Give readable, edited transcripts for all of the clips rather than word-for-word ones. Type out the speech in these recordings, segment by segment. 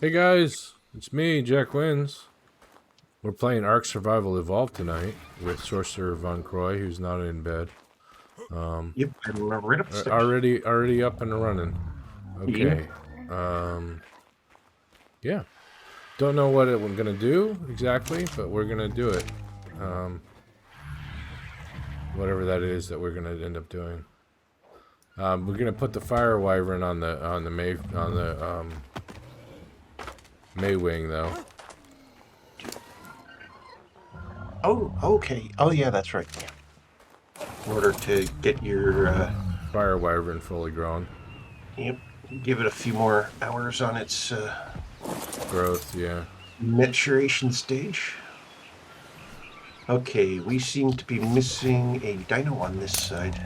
Hey guys, it's me, Jack Wins. We're playing Ark Survival Evolved tonight with Sorcerer Von Croy, who's not in bed. Yep, I'm right upstairs. Already up and running. Yeah. Okay. Yeah. Don't know what we're gonna do exactly, but we're gonna do it. Whatever that is that we're gonna end up doing. We're gonna put the fire wyvern on the May wing though. Oh, okay. Oh, yeah, that's right. Yeah. In order to get your, Fire wyvern fully grown. yep, give it a few more hours on its Growth, yeah. maturation stage. Okay, we seem to be missing a dino on this side.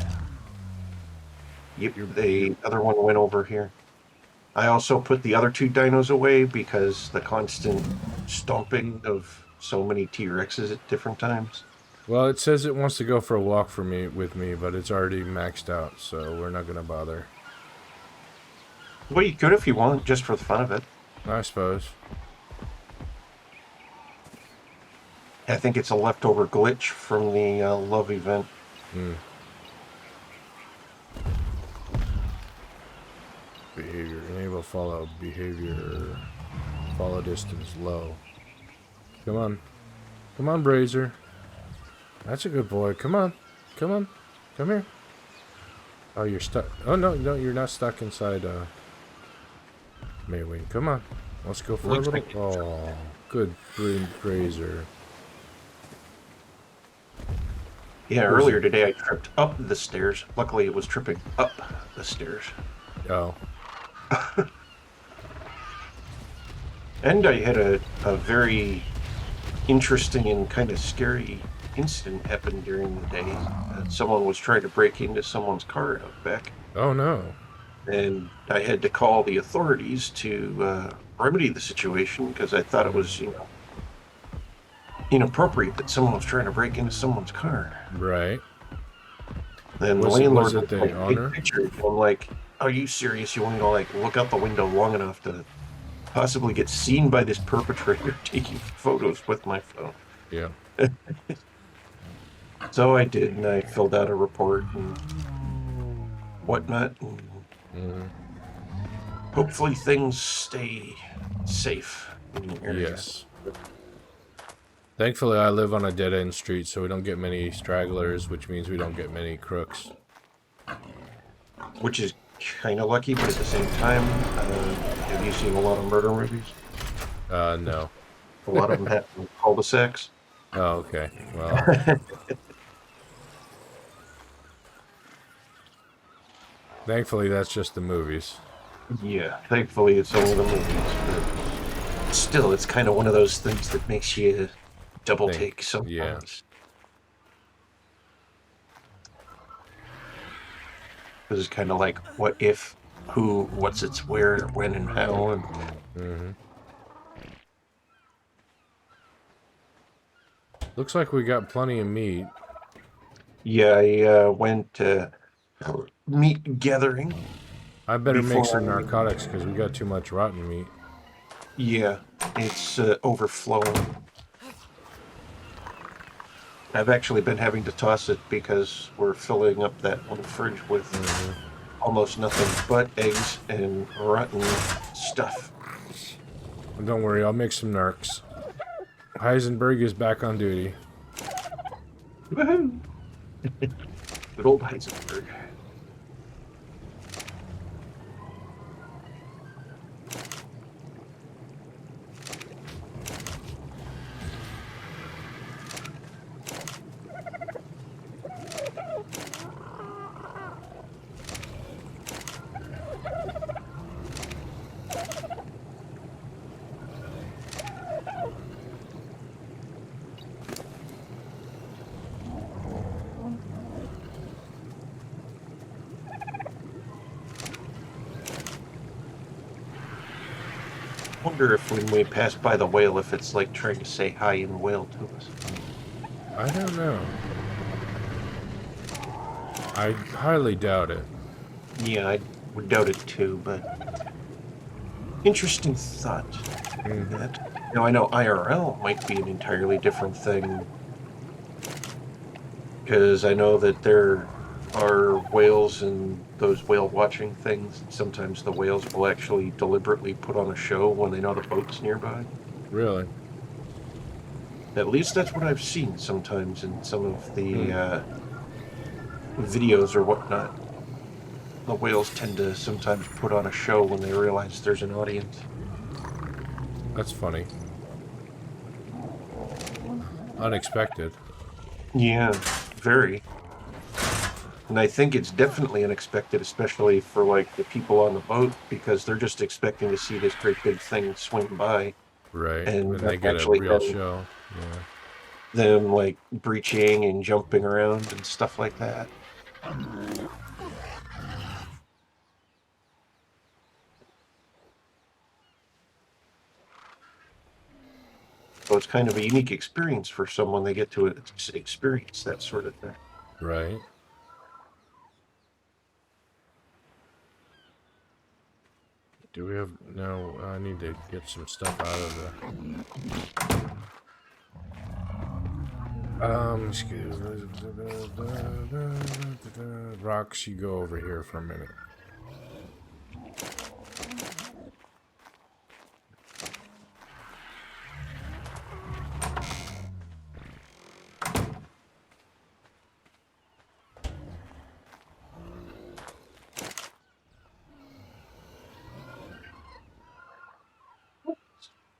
Yep, the other one went over here. I also put the other two dinos away because the constant stomping of so many T-Rexes at different times. Well, it says it wants to go for a walk with me, but it's already maxed out, so we're not gonna bother. Well, you could if you want, just for the fun of it. I suppose. I think it's a leftover glitch from the love event. Behavior. Enable follow behavior. Follow distance low. Come on. Come on, Brazier. That's a good boy. Come on. Come on. Come here. Oh, you're stuck. Oh, no, you're not stuck inside Maywing. Come on. Let's go for Looks a little... like Oh, good Brazier. Yeah, earlier today I tripped up the stairs. Luckily, it was tripping up the stairs. Oh. And I had a very interesting and kind of scary incident happen during the day. Someone was trying to break into someone's car out back. Oh, no. And I had to call the authorities to remedy the situation because I thought it was, inappropriate that someone was trying to break into someone's car. Right. Then the landlord was like, big picture. I'm like, are you serious? You want me to like look out the window long enough to possibly get seen by this perpetrator taking photos with my phone? Yeah. So I did, and I filled out a report and whatnot. And hopefully things stay safe in the area. Yes. Thankfully, I live on a dead-end street, so we don't get many stragglers, which means we don't get many crooks. Which is kind of lucky, but at the same time, have you seen a lot of murder movies? No. A lot of them happen in cul-de-sacs. Oh, okay. Well... Thankfully, that's just the movies. Yeah, thankfully it's only the movies, but still, it's kind of one of those things that makes you double take sometimes. Yeah. This is kind of like, what if, who, what's its where, when, and how. And Looks like we got plenty of meat. yeah, I went meat gathering. I better make some narcotics because we got too much rotten meat. Yeah, it's overflowing. I've actually been having to toss it because we're filling up that one fridge with almost nothing but eggs and rotten stuff. Don't worry, I'll make some narcs. Heisenberg is back on duty. Woohoo! Good old Heisenberg. I wonder if when we pass by the whale, if it's like trying to say hi in whale to us. I don't know. I highly doubt it. Yeah, I would doubt it too, but interesting thought. That, I know IRL might be an entirely different thing, because I know that there are whales and those whale watching things. Sometimes the whales will actually deliberately put on a show when they know the boat's nearby. Really? At least that's what I've seen sometimes in some of the videos or whatnot. The whales tend to sometimes put on a show when they realize there's an audience. That's funny. Unexpected. Yeah, very. And I think it's definitely unexpected, especially for like the people on the boat, because they're just expecting to see this great big thing swing by, Right. and When they get a actually real show. Yeah. them like breaching and jumping around and stuff like that. So it's kind of a unique experience for someone. They get to experience that sort of thing. Right. Do we have... No, I need to get some stuff out of the... excuse me. Rocks, you go over here for a minute.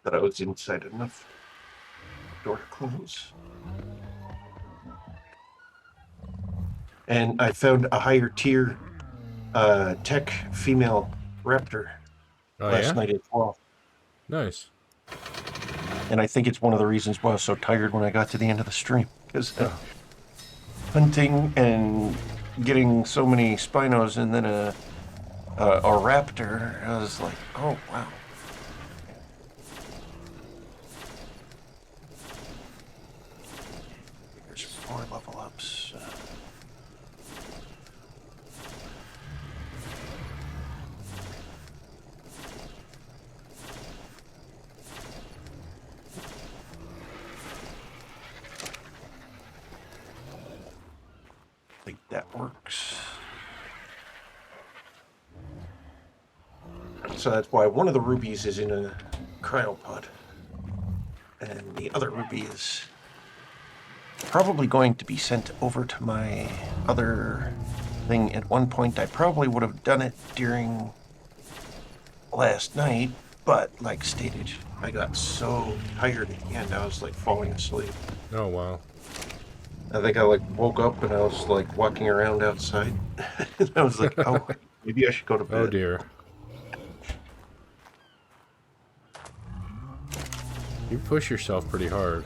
That I was inside enough. Door close. And I found a higher tier tech female raptor Oh, last yeah? night as well. Nice. And I think it's one of the reasons why I was so tired when I got to the end of the stream. Because hunting and getting so many Spinos and then a raptor, I was like, oh, wow. There's 4 level ups. I think that works. So that's why one of the rubies is in a cryopod. And the other ruby is probably going to be sent over to my other thing. At one point, I probably would have done it during last night, but like stated, I got so tired at the end, I was like falling asleep. Oh, wow. I think I like woke up and I was like walking around outside. And I was like, oh, maybe I should go to bed. Oh, dear. You push yourself pretty hard.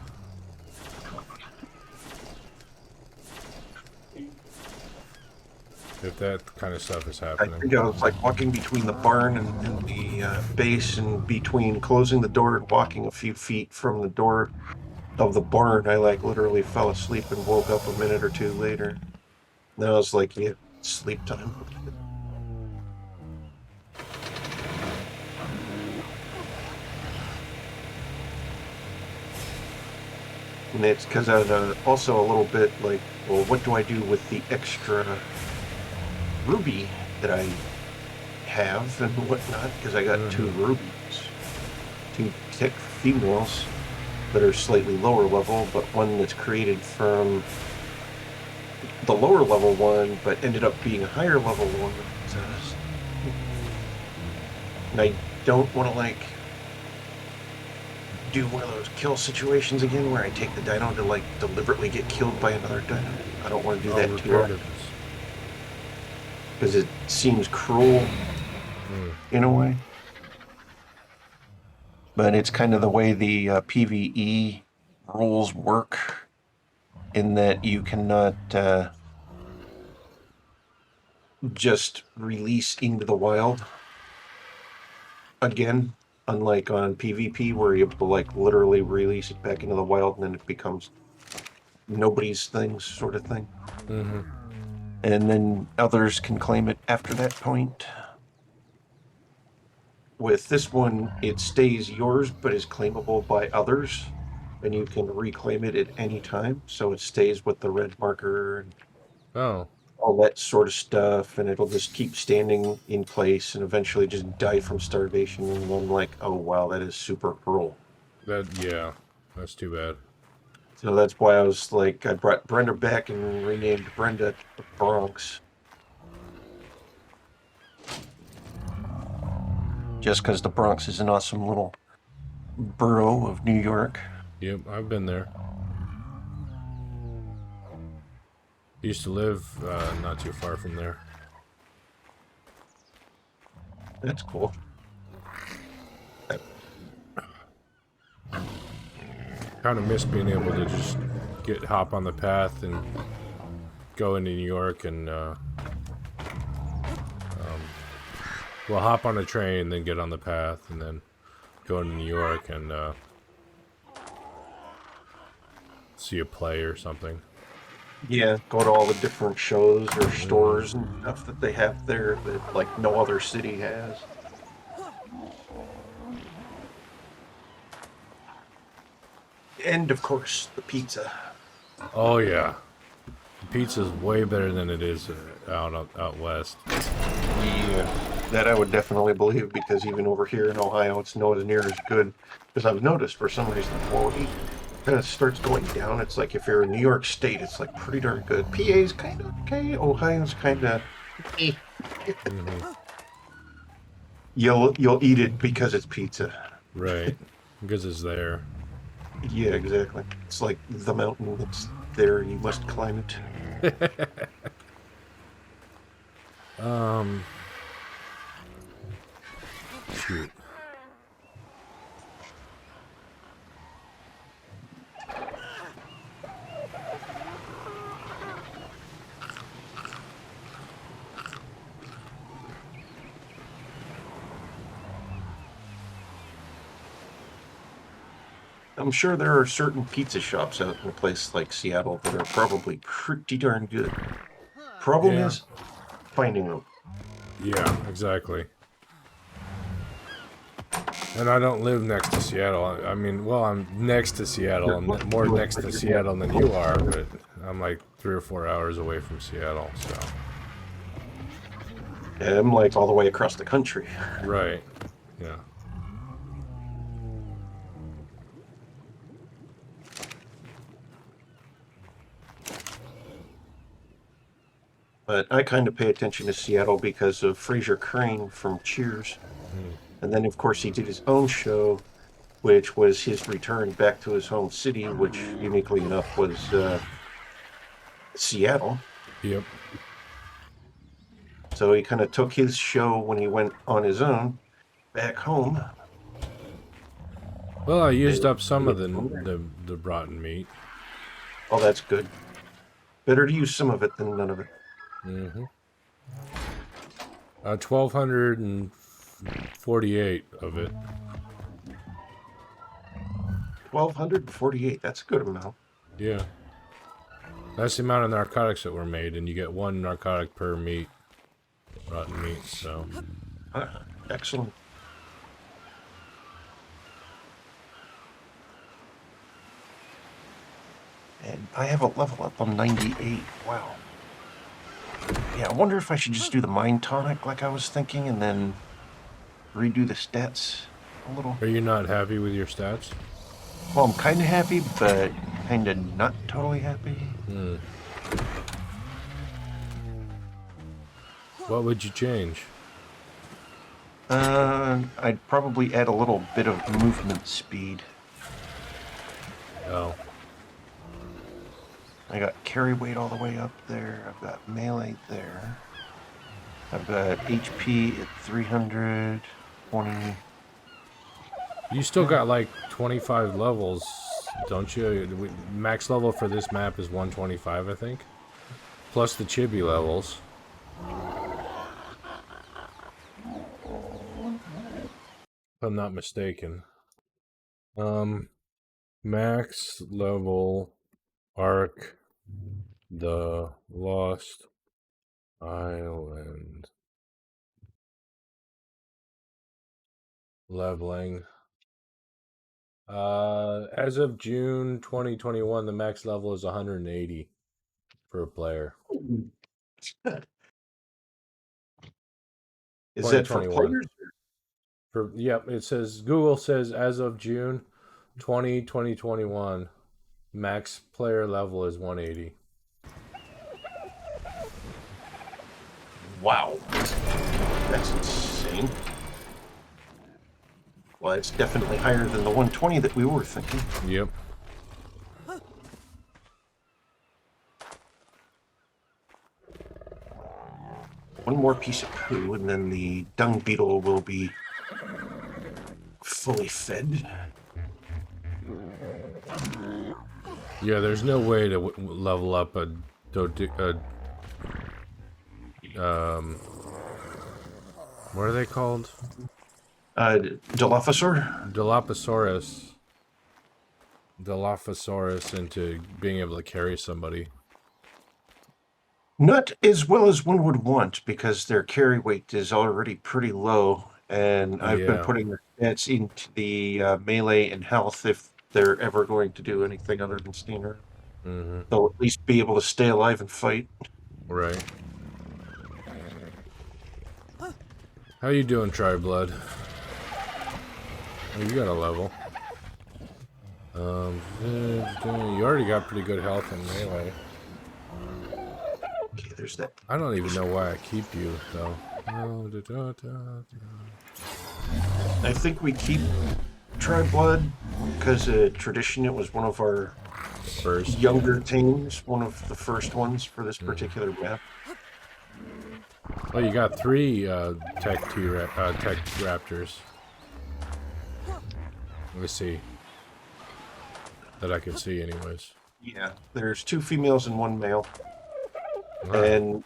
If that kind of stuff is I happening. think I was like walking between the barn and the base, and between closing the door and walking a few feet from the door of the barn, I like literally fell asleep and woke up a minute or two later. And I was like, yeah, sleep time. And it's because I was also a little bit like, well, what do I do with the extra ruby that I have and whatnot? Because I got 2 rubies, 2 tech females that are slightly lower level, but one that's created from the lower level one, but ended up being a higher level one. And I don't want to like do one of those kill situations again where I take the dino to like deliberately get killed by another dino. I don't want to do that too often, because it seems cruel in a way. But it's kind of the way the PvE rules work, in that you cannot just release into the wild again, unlike on PvP where you're able to like literally release it back into the wild and then it becomes nobody's things sort of thing. And then others can claim it after that point. with this one, it stays yours but is claimable by others, and you can reclaim it at any time. So it stays with the red marker and Oh, all that sort of stuff, and it'll just keep standing in place and eventually just die from starvation. And I'm like, oh wow, that is super cruel. yeah, that's too bad. So that's why I was like, I brought Brenda back and renamed Brenda the Bronx. Just because the Bronx is an awesome little borough of New York. Yep, I've been there. Used to live not too far from there. That's cool. Kind of miss being able to just hop on the path and go into New York and well, hop on a train, then get on the path, and then go into New York and see a play or something. Yeah, go to all the different shows or stores and stuff that they have there that like no other city has. And of course, the pizza. Oh yeah, pizza's way better than it is out west. Yeah, that I would definitely believe because even over here in Ohio, it's nowhere near as good. Because I've noticed for some reason the quality kind of starts going down. It's like if you're in New York State, it's like pretty darn good. PA's kind of okay. Ohio's kind of. Eh. You'll eat it because it's pizza. Right, because it's there. Yeah, exactly. It's like the mountain that's there. You must climb it. Shoot. I'm sure there are certain pizza shops out in a place like Seattle that are probably pretty darn good. Problem Yeah. is finding them. Yeah, exactly. And I don't live next to Seattle. I mean, well, I'm next to Seattle. I'm more next to Seattle than you are, but I'm like 3 or 4 hours away from Seattle, so. I'm like all the way across the country. Right. Yeah. But I kind of pay attention to Seattle because of Fraser Crane from Cheers. And then, of course, he did his own show, which was his return back to his home city, which uniquely enough was Seattle. Yep. So he kind of took his show when he went on his own back home. Well, I used up some of the rotten meat. Oh, that's good. Better to use some of it than none of it. 1,248 of it. 1,248. That's a good amount. Yeah. That's the amount of narcotics that were made, and you get 1 narcotic per rotten meat, so. Excellent. And I have a level up on 98. Wow. Yeah, I wonder if I should just do the mind tonic like I was thinking and then redo the stats a little. Are you not happy with your stats? Well, I'm kind of happy, but kind of not totally happy. What would you change? I'd probably add a little bit of movement speed. Oh. I got carry weight all the way up there. I've got melee there. I've got HP at 320. You still got like 25 levels, don't you? Max level for this map is 125, I think. Plus the chibi levels. If I'm not mistaken. Max level Ark the Lost Island. Leveling. As of June 2021, the max level is 180 for a player. Is that for 2021. players? Yep, it says Google says as of June 2021, max player level is 180. Wow. That's insane. Well, it's definitely higher than the 120 that we were thinking. Yep. One more piece of poo, and then the dung beetle will be fully fed. Yeah, there's no way to level up a what are they called? Dilophosaur? Dilophosaurus into being able to carry somebody. Not as well as one would want, because their carry weight is already pretty low, and I've been Yeah. putting their stats into the melee and health if they're ever going to do anything other than stand around. Mm-hmm. They'll at least be able to stay alive and fight. Right. How you doing, Tri-Blood? Oh, you got a level. You already got pretty good health in melee. Okay, there's that. I don't even know why I keep you, though. I think we keep Tri-Blood because tradition, it was one of our First. younger teams, one of the first ones for this particular map. Oh, you got 3 tech raptors. Let me see. That I can see, anyways. Yeah, there's 2 females and 1 male. Wow. And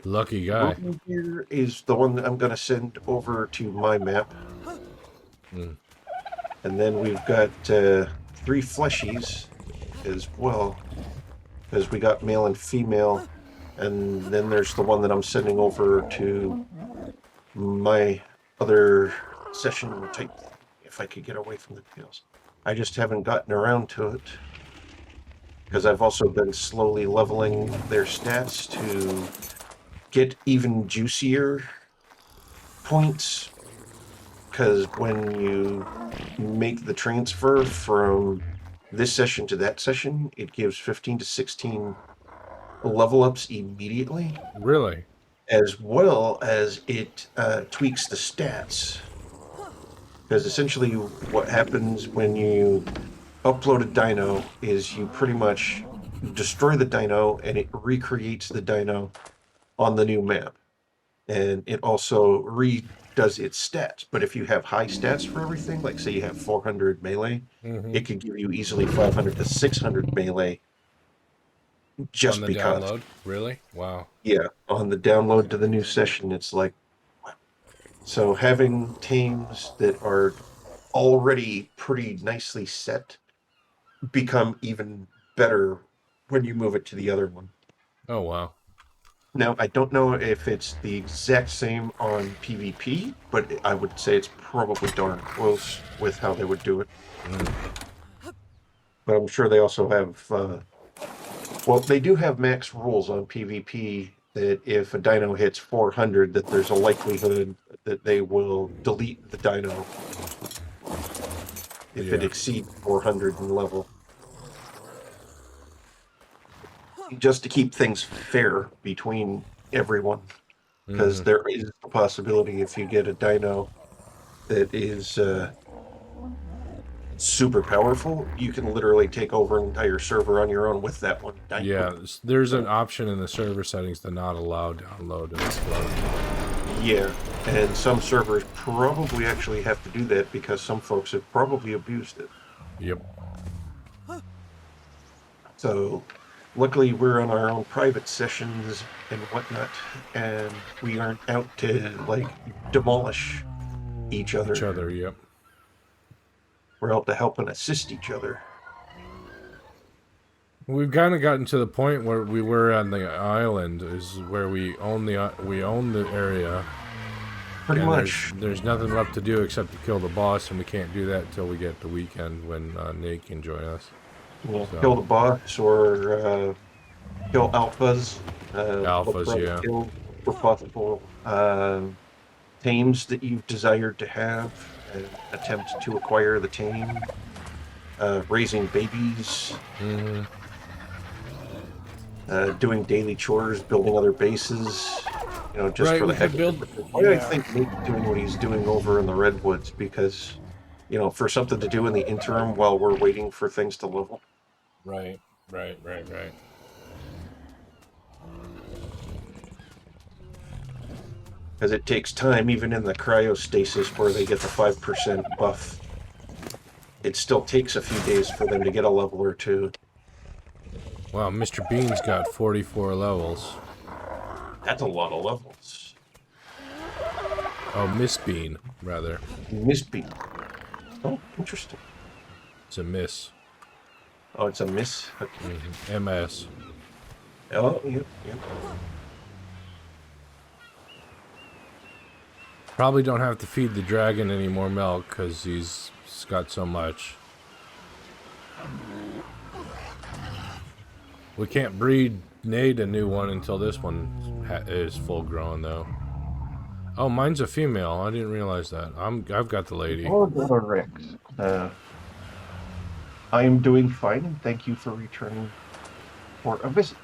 Lucky guy. here is the one that I'm going to send over to my map. Mm. And then we've got 3 fleshies as well, because we got male and female. And then there's the one that I'm sending over to my other session type, if I could get away from the tails. I just haven't gotten around to it, because I've also been slowly leveling their stats to get even juicier points, because when you make the transfer from this session to that session, it gives 15 to 16 level ups immediately. Really? As well as it tweaks the stats. Because essentially what happens when you upload a dino is you pretty much destroy the dino and it recreates the dino on the new map. And it also redoes its stats. But if you have high stats for everything, like say you have 400 melee, it can give you easily 500 to 600 melee just on the because. download? Really? Wow. Yeah, on the download to the new session, it's like, wow. So having teams that are already pretty nicely set become even better when you move it to the other one. Oh, wow. Now, I don't know if it's the exact same on PvP, but I would say it's probably darn close with how they would do it. But I'm sure they also have, well, they do have max rules on PvP that if a dino hits 400, that there's a likelihood that they will delete the dino if it exceeds 400 in level. Just to keep things fair between everyone. Because there is a possibility if you get a dino that is super powerful, you can literally take over an entire server on your own with that one dino. Yeah, there's an option in the server settings to not allow download and explode. Yeah, and some servers probably actually have to do that because some folks have probably abused it. Yep. So, luckily we're on our own private sessions and whatnot, and we aren't out to, like, demolish each other. Yep. We're out to help and assist each other. We've kind of gotten to the point where we were on the island, is where we own the area, Pretty and much. there's nothing left to do except to kill the boss, and we can't do that until we get the weekend when Nate can join us. Yeah, So. kill the boss or kill alphas. Look Alphas, for other yeah. kills for possible tames that you've desired to have. Attempt to acquire the tame. Raising babies. Mm-hmm. Doing daily chores, building other bases. Just Right, for we the heck could of build. it. Why do I Yeah. think Nate's doing what he's doing over in the Redwoods? Because, for something to do in the interim while we're waiting for things to level. Right. Because it takes time, even in the cryostasis where they get the 5% buff. It still takes a few days for them to get a level or two. Wow, Mr. Bean's got 44 levels. That's a lot of levels. Oh, Miss Bean, rather. Miss Bean. Oh, interesting. It's a miss. Oh, it's a miss? Okay. Mm-hmm. MS. Oh, yep. Probably don't have to feed the dragon any more milk because he's got so much. We can't breed Nate a new one until this one is full grown, though. Oh, mine's a female. I didn't realize that. I've got the lady. Oh, Rex. I am doing fine, and thank you for returning for a visit.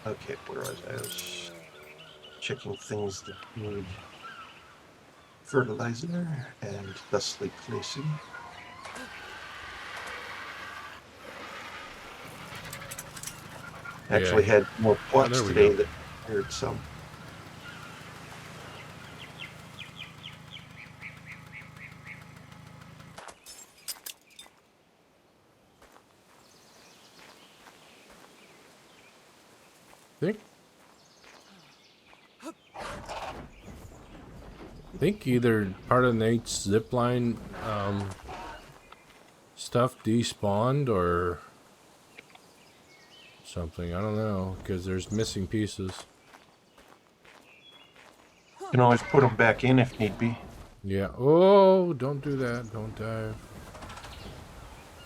Okay, where was I? I was checking things that need fertilizer and thusly placing. Actually had more plots today that cleared some. I think either part of Nate's zipline stuff despawned or something. I don't know, because there's missing pieces. You can always put them back in if need be. Yeah. Oh, don't do that. Don't dive.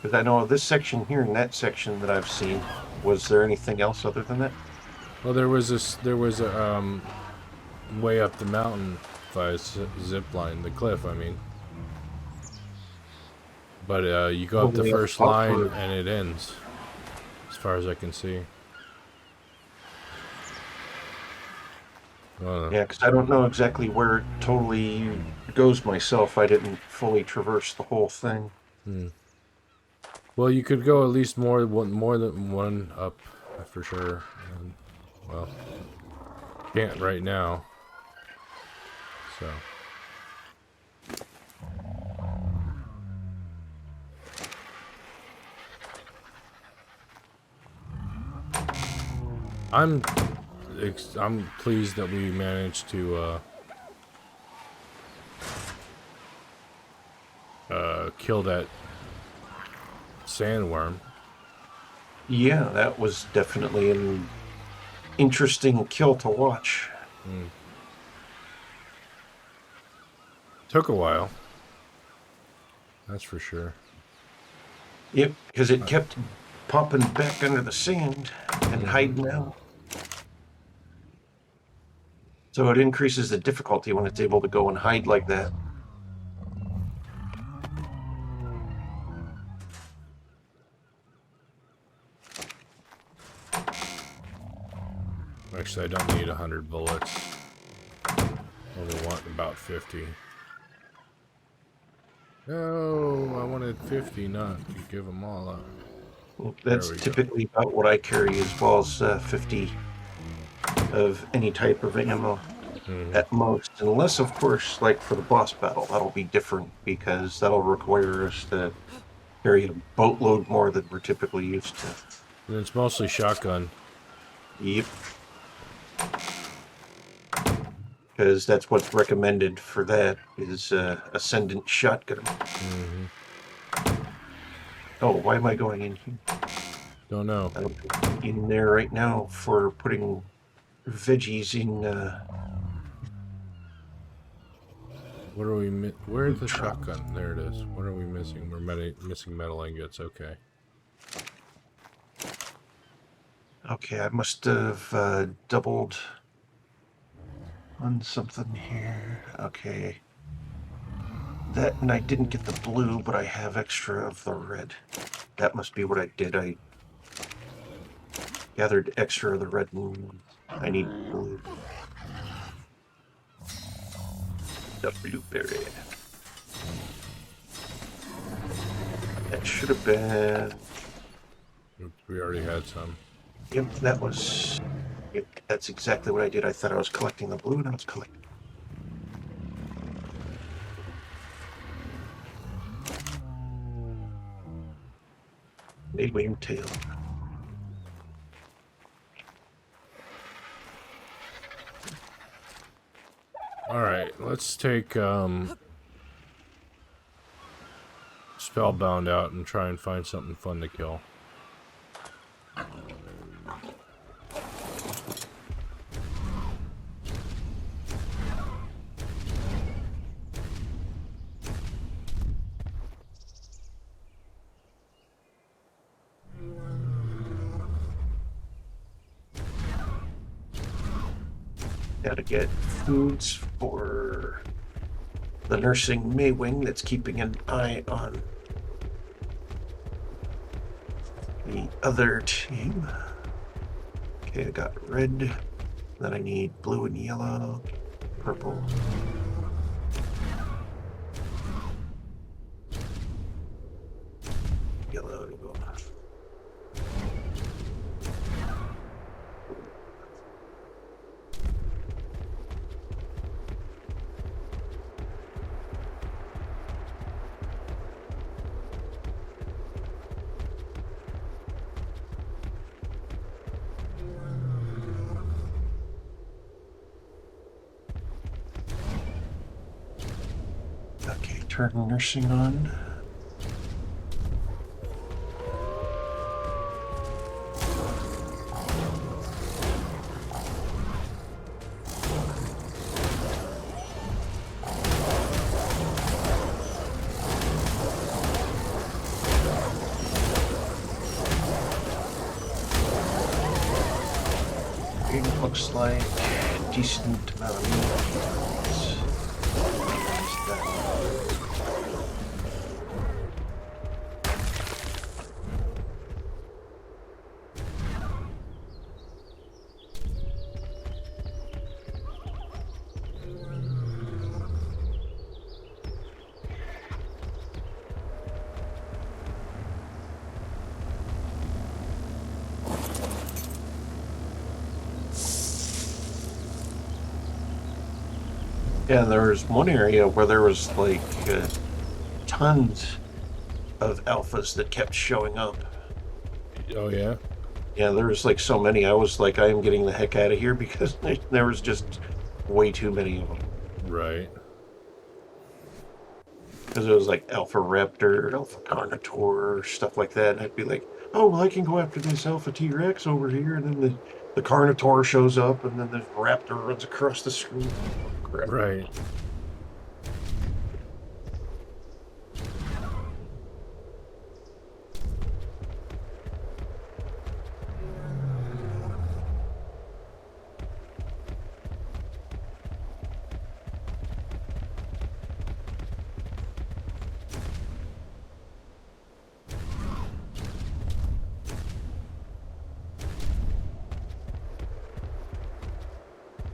Because I know this section here and that section that I've seen. Was there anything else other than that? Well, there was a way up the mountain via zip line, the cliff, I mean. But you go up the first line and it ends, as far as I can see. Yeah, because I don't know exactly where it totally goes myself. I didn't fully traverse the whole thing. Well, you could go at least more than one up, for sure. And, well, can't right now. So. I'm pleased that we managed to kill that sandworm. Yeah, that was definitely an interesting kill to watch. Took a while. That's for sure. Yep, because it kept popping back under the sand and hiding out. So it increases the difficulty when it's able to go and hide like that. Actually, I don't need 100 bullets. I only want about 50. No, I wanted 50, not give them all up. Well, that's typically about what I carry, as well as 50 of any type of ammo at most. Unless, of course, like for the boss battle, that'll be different because that'll require us to carry a boatload more than we're typically used to. And it's mostly shotgun. Yep. Because that's what's recommended for that is Ascendant shotgun. Oh, why am I going in here? Don't know. I'm in there right now for putting veggies in. What are we? Where's the shotgun? There it is. What are we missing? We're missing metal ingots. Okay. Okay, I must have doubled on something here. Okay. That, and I didn't get the blue, but I have extra of the red. That must be what I did. I gathered extra of the red and I need blue. The blueberry. That should have been... Oops, we already had some. Yep, that was... Yep, that's exactly what I did. I thought I was collecting the blue and I was collecting... Wing tail. Alright, let's take Spellbound out and try and find something fun to kill. Gotta get foods for the nursing Maywing that's keeping an eye on the other team. Okay, I got red. Then I need blue and yellow, purple. Yellow. Okay, turn nursing on. It looks like a decent amount of meat. Yeah, there was one area where there was like tons of alphas that kept showing up. Oh, yeah? Yeah, there was like so many. I was like, I am getting the heck out of here because there was just way too many of them. Right. Because it was like Alpha Raptor, Alpha Carnotaur, stuff like that. And I'd be like, oh, well, I can go after this Alpha T-Rex over here. And then the Carnotaur shows up, and then the Raptor runs across the screen. Crap. Right.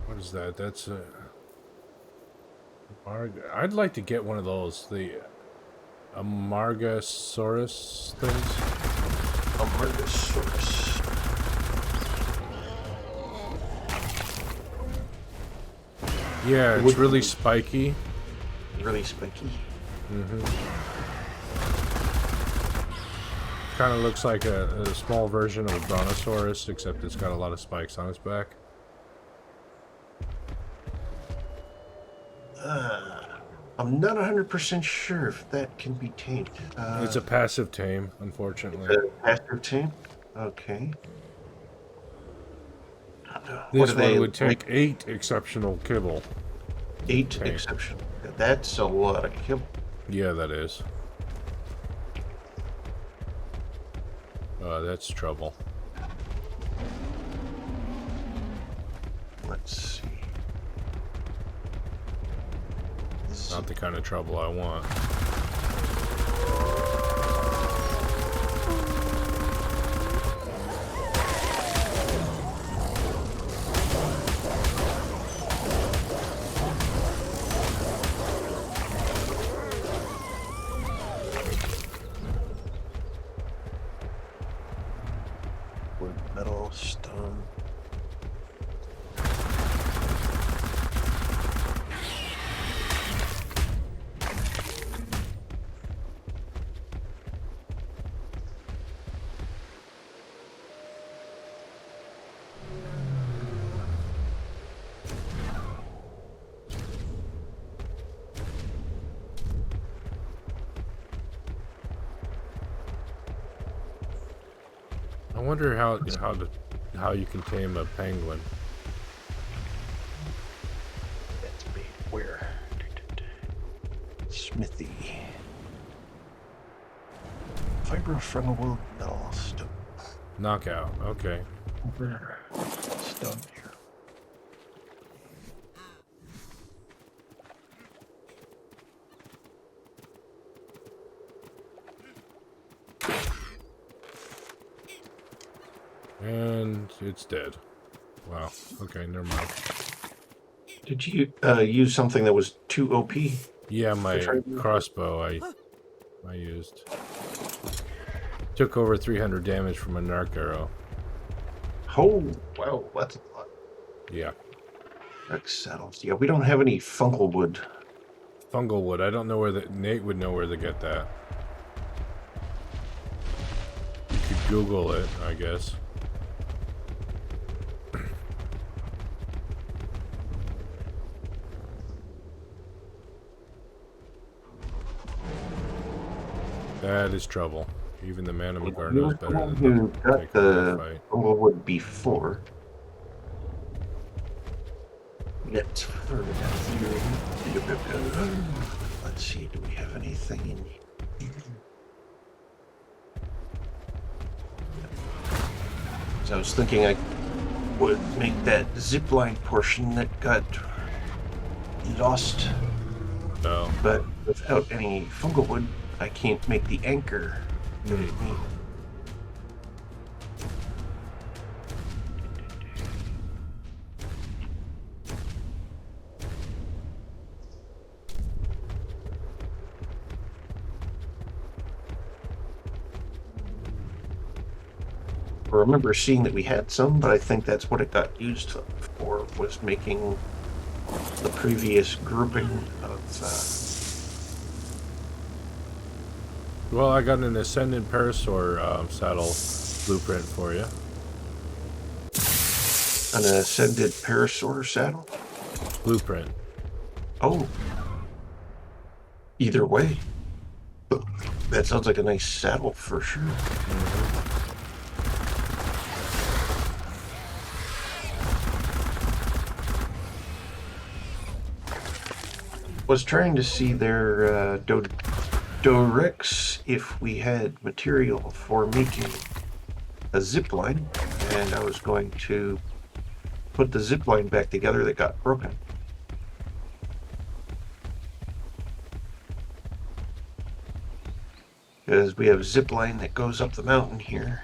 What is that? That's a... I'd like to get one of those. The Amargasaurus things. Amargasaurus. Yeah, it's really spiky. Really spiky. Mm-hmm. Kind of looks like a small version of a brontosaurus, except it's got a lot of spikes on its back. I'm not 100% sure if that can be tamed. It's a passive tame, unfortunately. A passive tame? Okay. What are This one they would take like? 8 exceptional kibble. 8 Okay. exception. That's a lot of kibble. Yeah, that is. That's trouble. Let's see. Not the kind of trouble I want. Wood, metal, stone. I wonder how you can tame a penguin. That's made where? Smithy. Fiber, fungal wood, metal, stone. Knockout. Okay. Stone here. And it's dead. Wow. Okay, never mind. Did you use something that was too OP? Yeah, my try- crossbow I used. Took over 300 damage from a narc arrow. Oh, wow, that's a lot. Yeah. Rex saddles. Yeah, we don't have any fungal wood. Fungal wood. I don't know where Nate would know where to get that. You could Google it, I guess. That is trouble. Even the man of Magar knows better than Who to got take a the fight. fungal wood before? Let's further here. Let's see, do we have anything in here? So I was thinking I would make that zipline portion that got lost, No. but without any fungal wood, I can't make the anchor that it needs. I remember seeing that we had some, but I think that's what it got used for, was making the previous grouping of... Well, I got an Ascendant Parasaur saddle blueprint for you. an Ascendant Parasaur saddle? Blueprint. Oh. Either way. That sounds like a nice saddle for sure. Was trying to see their Dorex if we had material for making a zip line, and I was going to put the zip line back together that got broken. Because we have a zip line that goes up the mountain here.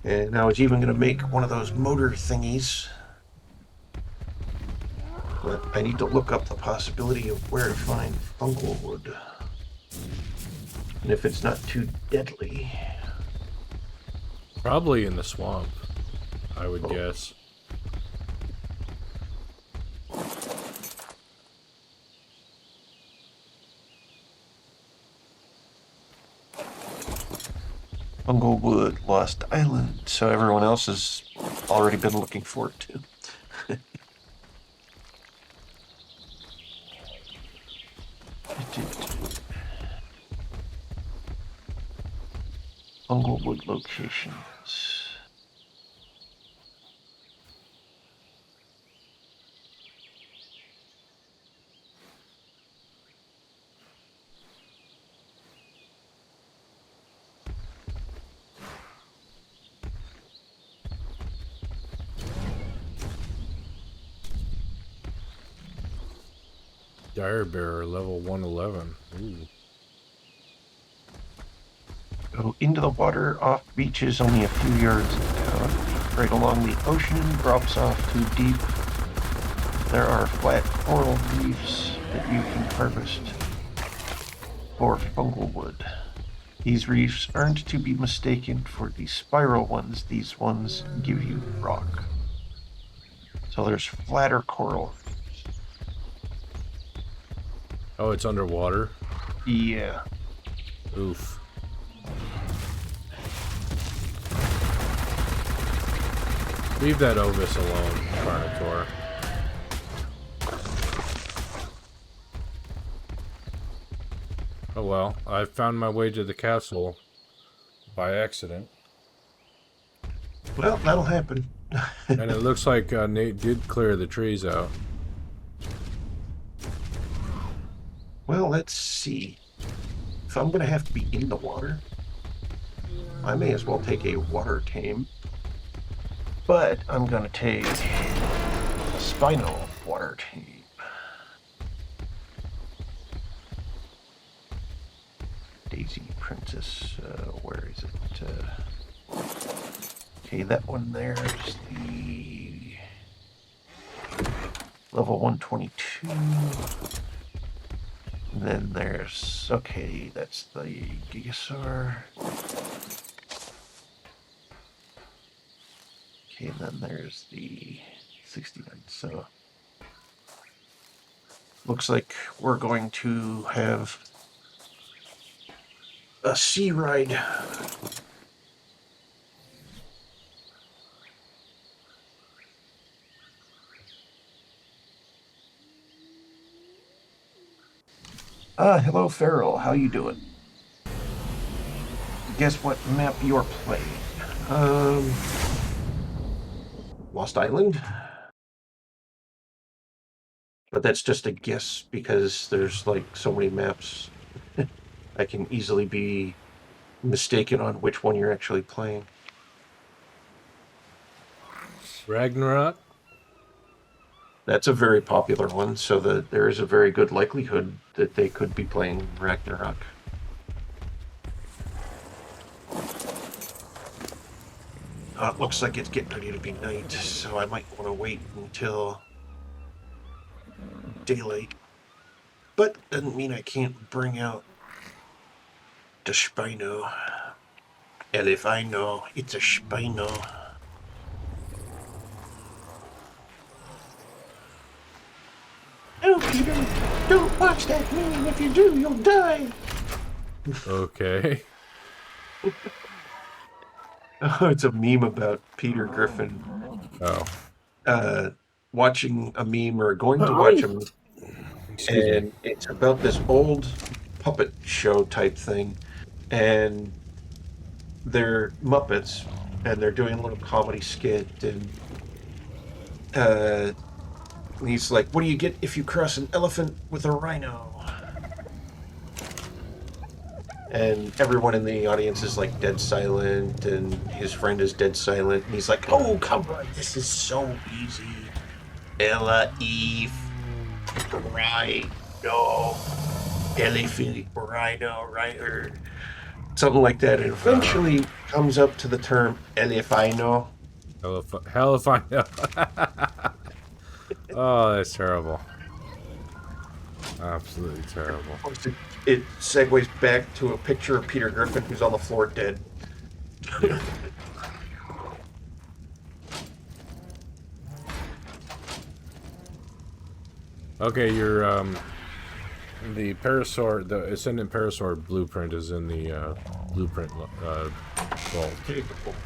And I was even going to make one of those motor thingies. But I need to look up the possibility of where to find fungal wood. And if it's not too deadly. Probably in the swamp, I would guess. Fungal Wood, Lost Island. So everyone else has already been looking for it too. Fungal Wood locations. Dire Bearer, level 111. Ooh. Go into the water off beaches only a few yards down. Right along the ocean, drops off too deep. There are flat coral reefs that you can harvest for fungal wood. These reefs aren't to be mistaken for the spiral ones. These ones give you rock. So there's flatter coral. Oh, it's underwater? Yeah. Oof. Leave that Ovis alone, Carnotaur. Oh well, I found my way to the castle by accident. Well, that'll happen. And it looks like Nate did clear the trees out. Well, let's see. If I'm going to have to be in the water, I may as well take a water tame. But I'm going to take a spinal water tame. Daisy Princess, where is it? Okay, that one there's the level 122. And then there's, okay, that's the Gigasaur. Okay, and then there's the 69. So, looks like we're going to have a sea ride. Hello, Farrell. How you doing? Guess what map you're playing? Lost Island? But that's just a guess because there's like so many maps. I can easily be mistaken on which one you're actually playing. Ragnarok? That's a very popular one, so there is a very good likelihood that they could be playing Ragnarok. It looks like it's getting ready to be night, so I might want to wait until daylight. But doesn't mean I can't bring out the Spino. And if I know, it's a Spino. No, Peter, don't watch that meme. If you do, you'll die. Okay. Oh, it's a meme about Peter Griffin. Oh. Watching a meme or going to watch him. Excuse and me. It's about this old puppet show type thing. And they're Muppets, and they're doing a little comedy skit. And he's like, what do you get if you cross an elephant with a rhino? And everyone in the audience is like dead silent, and his friend is dead silent. And he's like, oh, come on, this is so easy. Ella, Eve, rhino, elephant, rhino, or something like that. And eventually comes up to the term elephino. Hell if I know. Oh, that's terrible. Absolutely terrible. It segues back to a picture of Peter Griffin who's on the floor dead. Yeah. Okay, your the Parasaur, the Ascendant Parasaur blueprint is in the blueprint vault. Okay,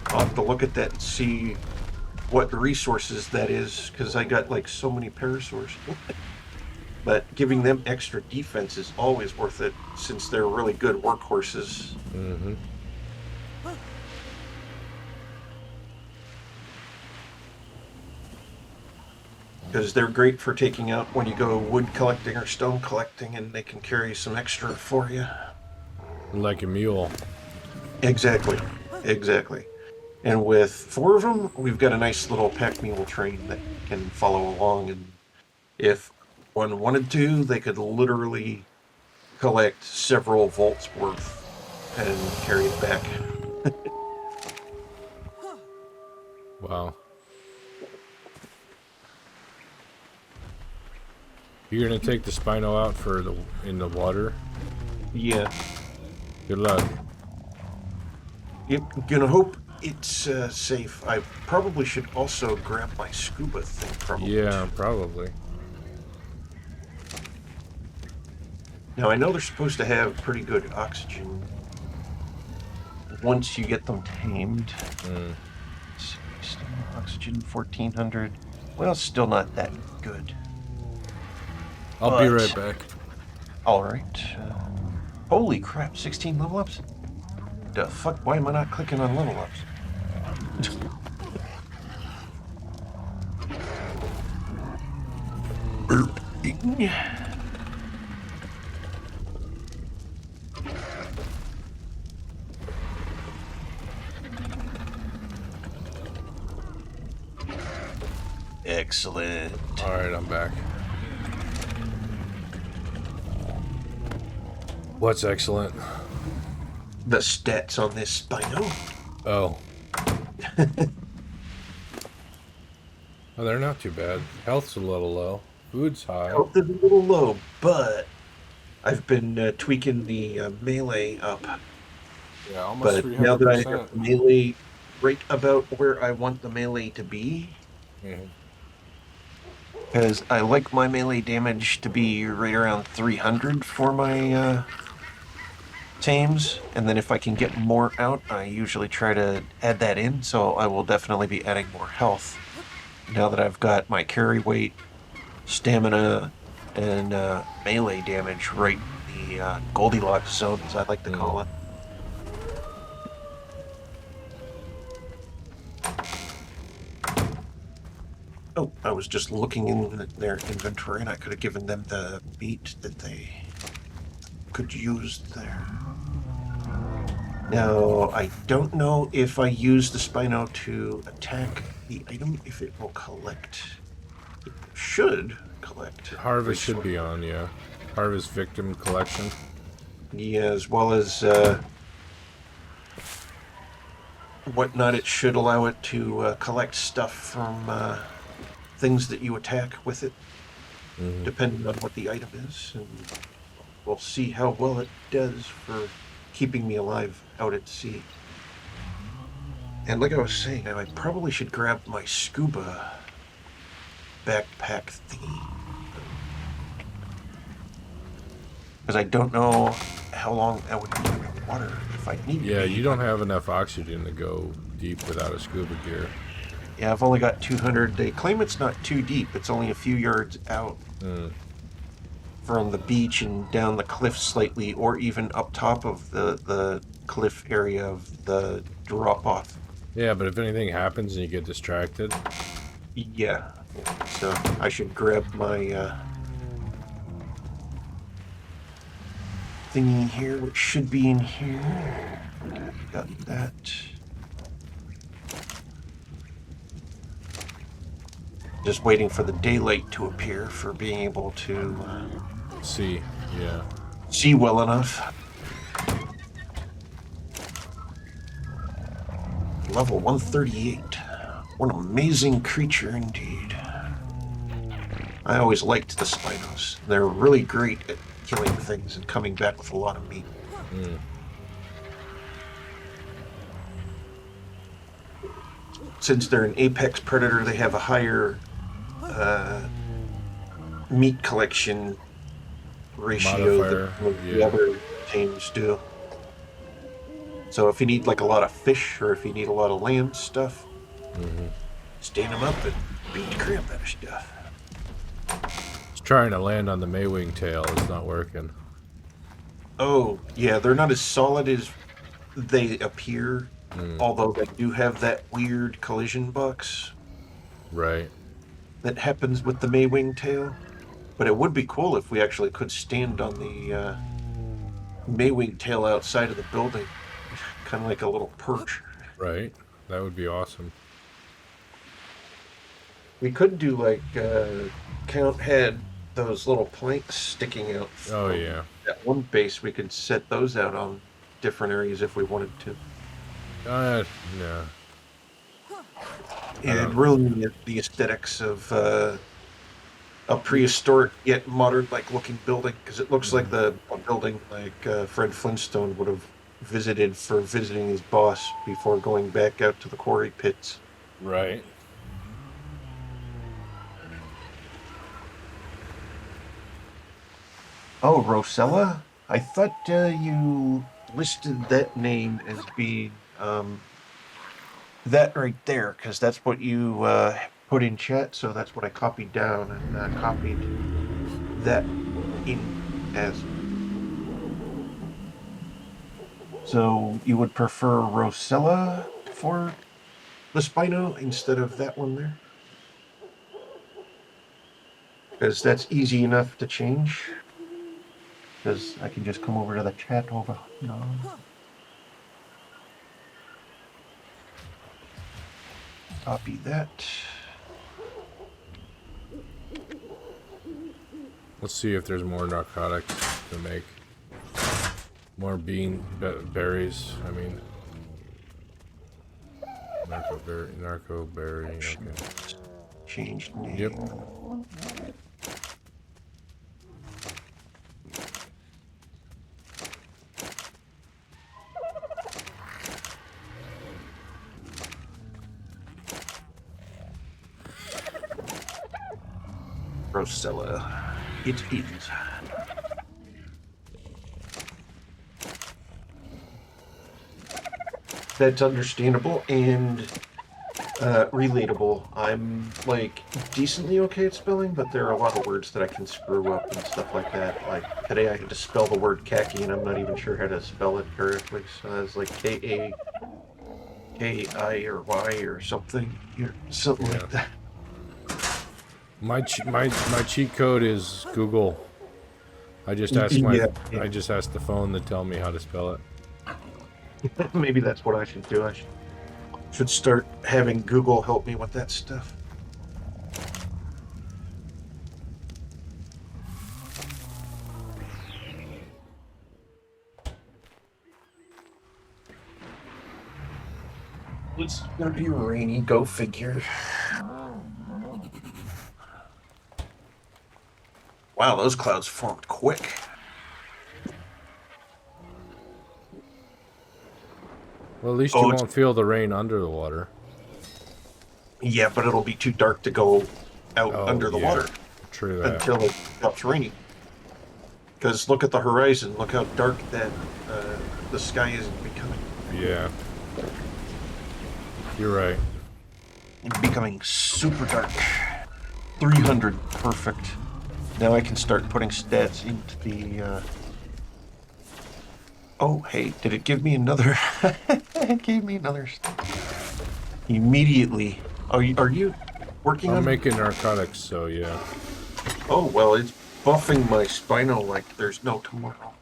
I'll have to look at that and see what resources that is, because I got like so many Parasaurs. But giving them extra defense is always worth it, since they're really good workhorses. Mm-hmm. because they're great for taking out when you go wood collecting or stone collecting, and they can carry some extra for you. Like a mule. Exactly. And with 4 of them, we've got a nice little pack mule train that can follow along, and if one wanted to, they could literally collect several volts worth and carry it back. Wow. You're gonna take the Spino out for in the water? Yeah. Good luck. Gonna hope it's safe. I probably should also grab my scuba thing, probably. Yeah, probably. Now, I know they're supposed to have pretty good oxygen once you get them tamed. Still oxygen 1400. Well, still not that good. I'll be right back. Alright. Holy crap, 16 level ups? The fuck, why am I not clicking on level ups? Excellent. Alright, I'm back. What's excellent? The stats on this Spino. Oh. Oh, they're not too bad. Health's a little low. Food's high. Health is a little low, but I've been tweaking the melee up. Yeah, almost But 300%. now that I have the melee right about where I want the melee to be, because I like my melee damage to be right around 300 for my tames, and then if I can get more out, I usually try to add that in, so I will definitely be adding more health. Now that I've got my carry weight, stamina, and melee damage right in the Goldilocks zone, as I like to call it. Oh, I was just looking in their inventory, and I could have given them the meat that they could use there. Now, I don't know if I use the Spino to attack the item, if it will collect. It should collect. Harvest should be on, yeah. Harvest victim collection. Yeah, as well as whatnot, it should allow it to collect stuff from things that you attack with it, depending on what the item is. And we'll see how well it does for keeping me alive out at sea. And like I was saying, I probably should grab my scuba backpack thingy, because I don't know how long I would be in the water if I need to. Yeah, you don't have enough oxygen to go deep without a scuba gear. Yeah, I've only got 200. They claim it's not too deep. It's only a few yards out from the beach and down the cliff slightly, or even up top of the cliff area of the drop-off. Yeah, but if anything happens and you get distracted... Yeah, so I should grab my thingy here, which should be in here. Got that. Just waiting for the daylight to appear for being able to see, yeah. See well enough. Level 138. What an amazing creature indeed. I always liked the Spinos. They're really great at killing things and coming back with a lot of meat. Since they're an apex predator, they have a higher meat collection ratio modifier, than the other tames do. So if you need like a lot of fish, or if you need a lot of land stuff, stand them up and beat the crap out of stuff. It's trying to land on the Maywing tail. It's not working. Oh, yeah, they're not as solid as they appear, although they do have that weird collision box. Right. that happens with the Maywing tail. But it would be cool if we actually could stand on the Maywing tail outside of the building, kind of like a little perch. Right? That would be awesome. We could do like Count had those little planks sticking out Oh, from yeah. that one base. We could set those out on different areas if we wanted to. No. And really the aesthetics of a prehistoric yet modern like looking building, because it looks like a building like Fred Flintstone would have visited for visiting his boss before going back out to the quarry pits. Right. Oh, Rosella? I thought you listed that name as being that right there, because that's what you put in chat, so that's what I copied down and copied that in as. So you would prefer Rosella for the Spino instead of that one there? Because that's easy enough to change. Because I can just come over to the chat over. No. Copy that. Let's see if there's more narcotics to make. More berries. I mean, narco berry. Okay. Changed name. Yep. Rosella. It is. That's understandable and relatable. I'm like decently okay at spelling, but there are a lot of words that I can screw up and stuff like that. Like today I had to spell the word khaki and I'm not even sure how to spell it correctly. So I was like K-A-K-I or Y or something. Something like that. My cheat code is Google. I just asked I just asked the phone to tell me how to spell it. Maybe that's what I should do. I should start having Google help me with that stuff. It's gonna be rainy, go figure. Wow, those clouds formed quick. Well, at least you won't feel the rain under the water. Yeah, but it'll be too dark to go out under the water. True that. Until it stops raining. Because look at the horizon. Look how dark that the sky is becoming. Yeah. You're right. It's becoming super dark. 300, perfect. Now I can start putting stats into the... Oh, hey, did it give me another... It gave me another... Immediately. Are you working on... I'm making narcotics, so yeah. Oh, well, it's buffing my Spino like there's no tomorrow.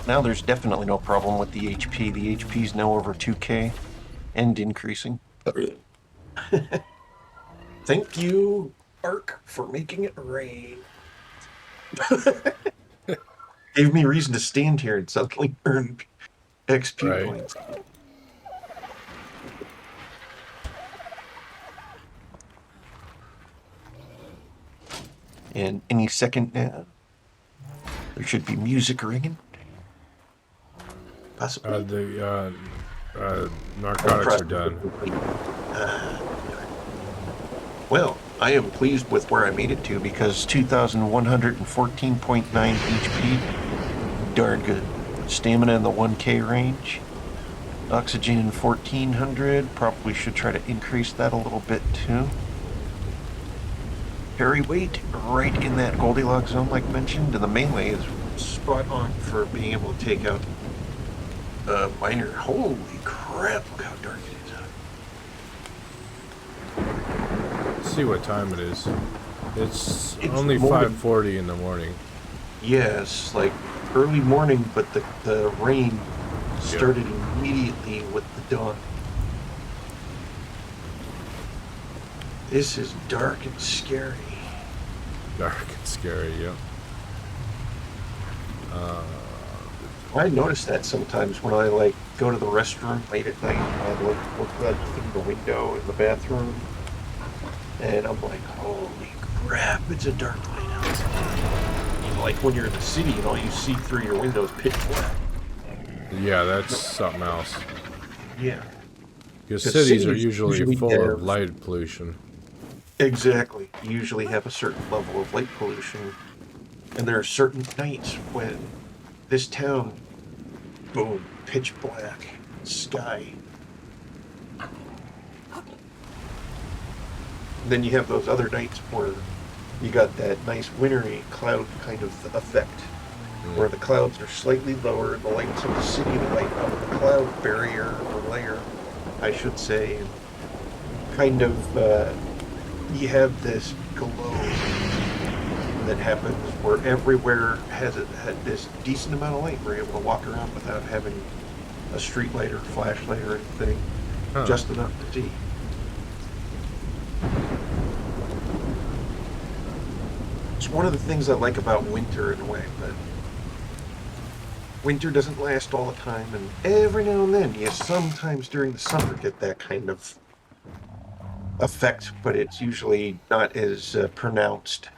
Now there's definitely no problem with the HP. The HP is now over 2k and increasing. Thank you, Ark, for making it rain. Gave me reason to stand here and suddenly earn XP points. And any second now, there should be music ringing. Possibly. The narcotics are done. Well, I am pleased with where I made it to because 2,114.9 HP, darn good. Stamina in the 1K range. Oxygen 1,400. Probably should try to increase that a little bit too. Carry weight right in that Goldilocks zone, like mentioned, and the melee is spot on for being able to take out miner. Holy crap! Look how dark it is. Let's see what time it is. It's only morning. 5:40 in the morning. Yes, like early morning, but the rain started immediately with the dawn. This is dark and scary. Dark and scary, yep. I notice that sometimes when I like go to the restroom late at night, I look out through the window in the bathroom, and I'm like, holy crap, it's a dark night out. Like when you're in the city and all you see through your window is pitch black. Yeah, that's something else. Yeah. Because cities are usually usually full have- of light pollution. Exactly. You usually have a certain level of light pollution. And there are certain nights when this town, boom, pitch black, sky. Then you have those other nights where you got that nice wintry cloud kind of effect, where the clouds are slightly lower and the lights of the city light up the cloud barrier or layer, I should say, and kind of you have this glow that happens where everywhere had this decent amount of light. We're able to walk around without having a street light or flashlight or anything, just enough to see. It's one of the things I like about winter in a way, but winter doesn't last all the time, and every now and then you sometimes during the summer get that kind of effect, but it's usually not as pronounced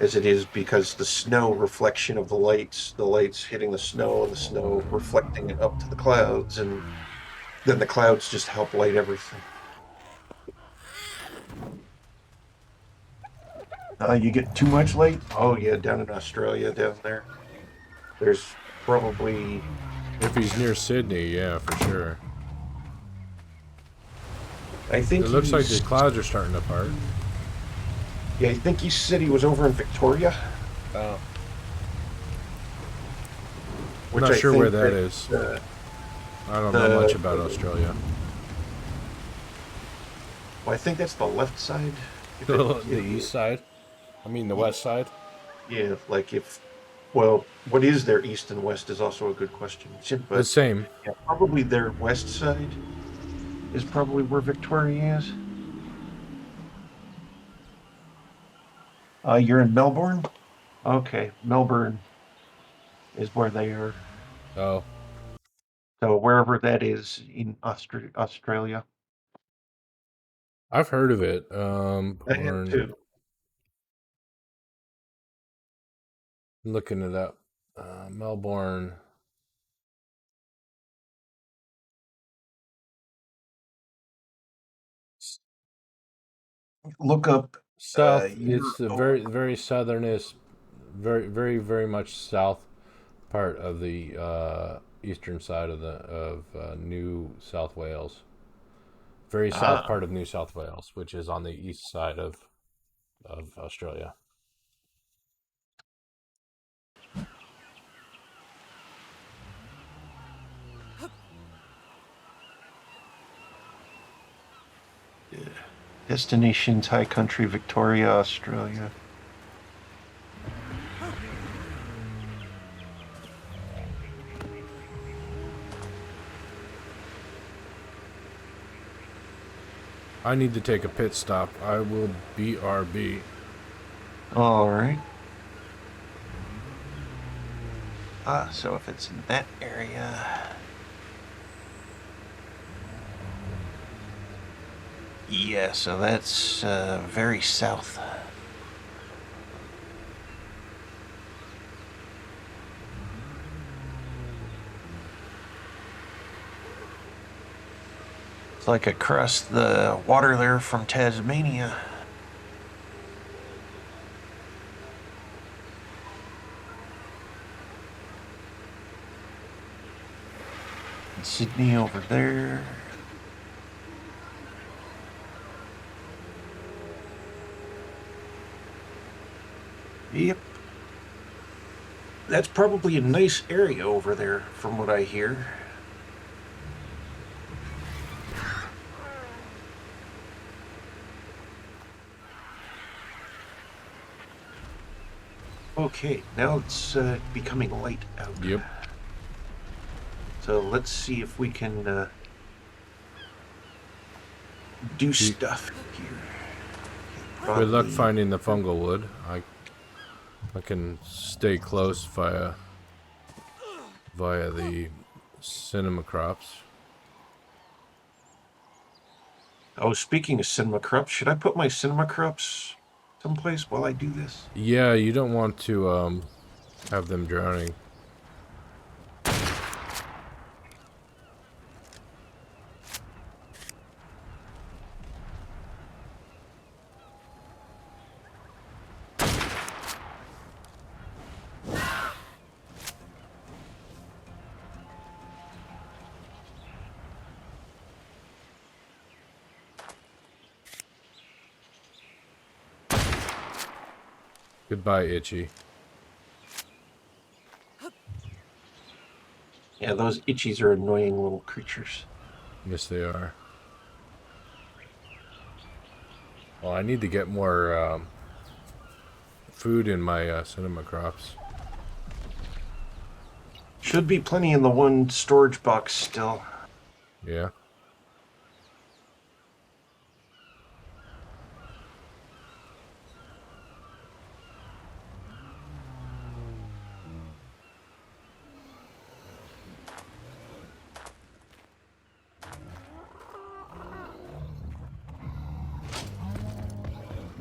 as it is because the snow reflection of the lights hitting the snow and the snow reflecting it up to the clouds, and then the clouds just help light everything. You get too much light? Oh yeah, down in Australia, down there. There's probably... If he's near Sydney, yeah, for sure. I think it looks like the clouds are starting to part. Yeah, I think he said he was over in Victoria. Oh. I'm not sure where that is. I don't know much about Australia. Well, I think that's the left side. The east side? I mean the west side? Yeah, like if... Well, what is their east and west is also a good question. But, the same. Yeah, probably their west side is probably where Victoria is. You're in Melbourne? Okay, Melbourne is where they are. Oh. So wherever that is in Australia. I've heard of it. I have too. Looking it up. Melbourne. Look up south. It's the very southernest, very much south part of the eastern side of New South Wales. Very south part of New South Wales, which is on the east side of Australia. Destinations: High Country, Victoria, Australia. I need to take a pit stop. I will BRB. All right. So if it's in that area... Yeah, so that's very south. It's like across the water there from Tasmania. Sydney over there. Yep. That's probably a nice area over there, from what I hear. Okay, now it's becoming light out. Yep. So let's see if we can do stuff here. Good luck finding the fungal wood. I can stay close via the cinema crops. Oh, speaking of cinema crops, should I put my cinema crops someplace while I do this? Yeah, you don't want to have them drowning. Goodbye, Itchy. Yeah, those itchies are annoying little creatures. Yes, they are. Well, I need to get more food in my cinema crops. Should be plenty in the one storage box still. Yeah.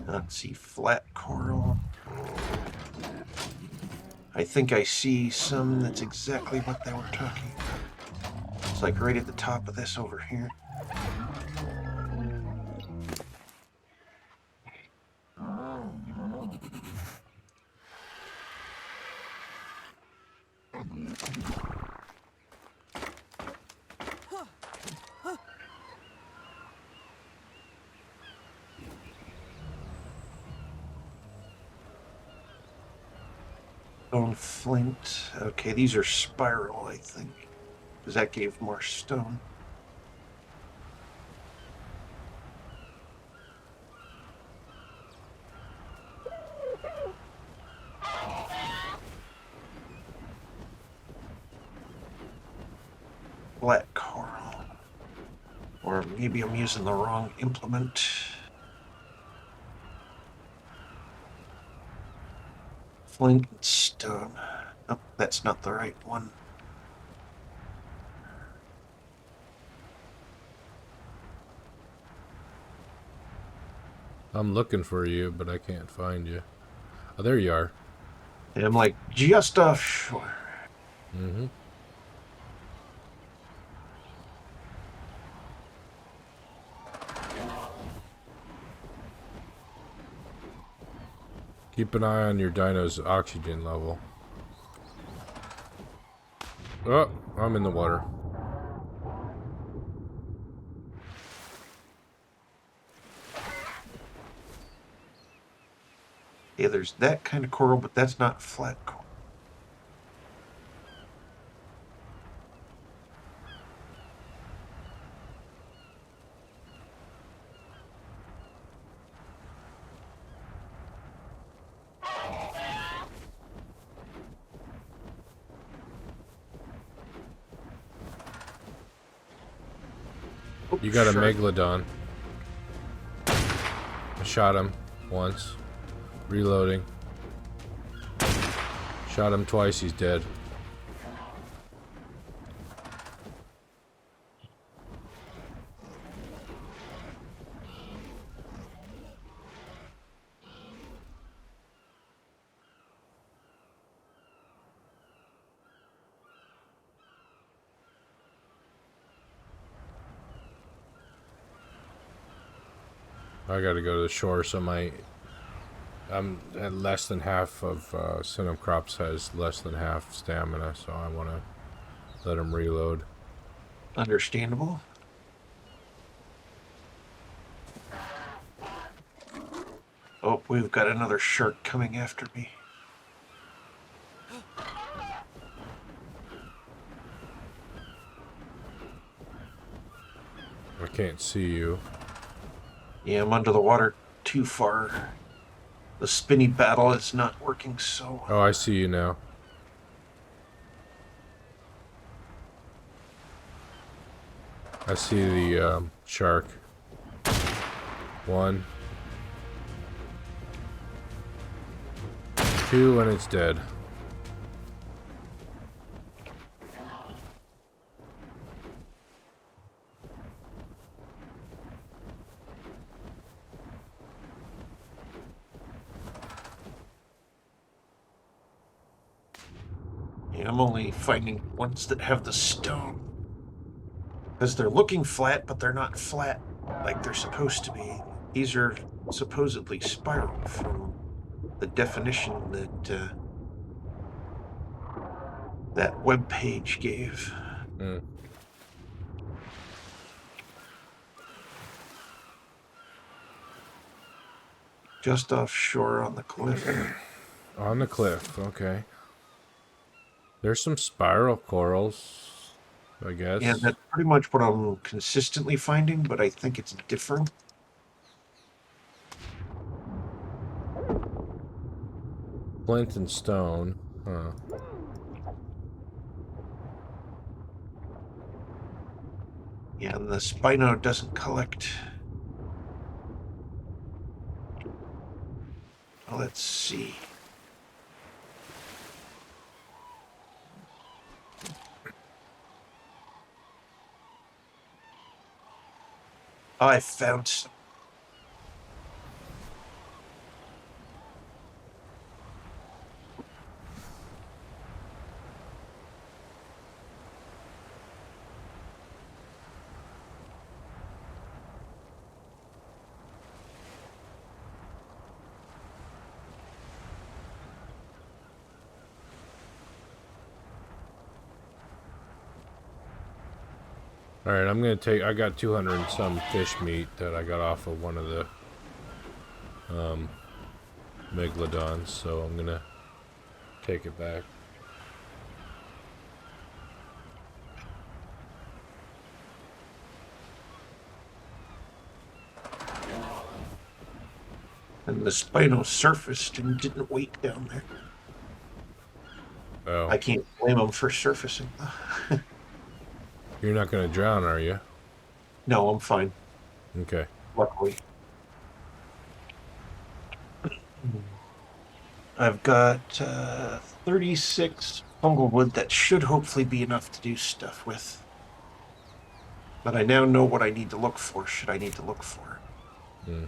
Let's see, flat coral. I think I see some that's exactly what they were talking about. It's like right at the top of this over here. Stone flint. Okay, these are spiral, I think. Because that gave more stone. Black coral. Or maybe I'm using the wrong implement. Flint and stone. Oh, that's not the right one. I'm looking for you, but I can't find you. Oh, there you are. And I'm like, just offshore. Mm-hmm. Keep an eye on your dino's oxygen level. Oh, I'm in the water. Yeah, there's that kind of coral, but that's not flat coral. You got a Sure. megalodon. I shot him once. Reloading. Shot him twice, he's dead. I gotta go to the shore, so I'm at less than half of Cinema Crops has less than half stamina, so I want to let him reload. Understandable. Oh, we've got another shark coming after me. I can't see you. Yeah, I'm under the water too far. The spinny battle is not working so Oh, I see you now. I see the shark. 1, 2, and it's dead. Yeah, I'm only finding ones that have the stone. Because they're looking flat, but they're not flat like they're supposed to be. These are supposedly spiral from the definition that that web page gave. Mm. Just offshore on the cliff. On the cliff, okay. There's some spiral corals, I guess. Yeah, that's pretty much what I'm consistently finding, but I think it's different. Flint and stone. Huh. Yeah, and the Spino doesn't collect. Let's see. Oh, I found some. Alright, I'm gonna take... I got 200 and some fish meat that I got off of one of the megalodons, so I'm gonna take it back. And the Spino surfaced and didn't wait down there. Oh. I can't blame them for surfacing. You're not gonna drown, are you? No, I'm fine. Okay. Luckily. I've got 36 fungal wood that should hopefully be enough to do stuff with. But I now know what I need to look for, should I need to look for. Mm.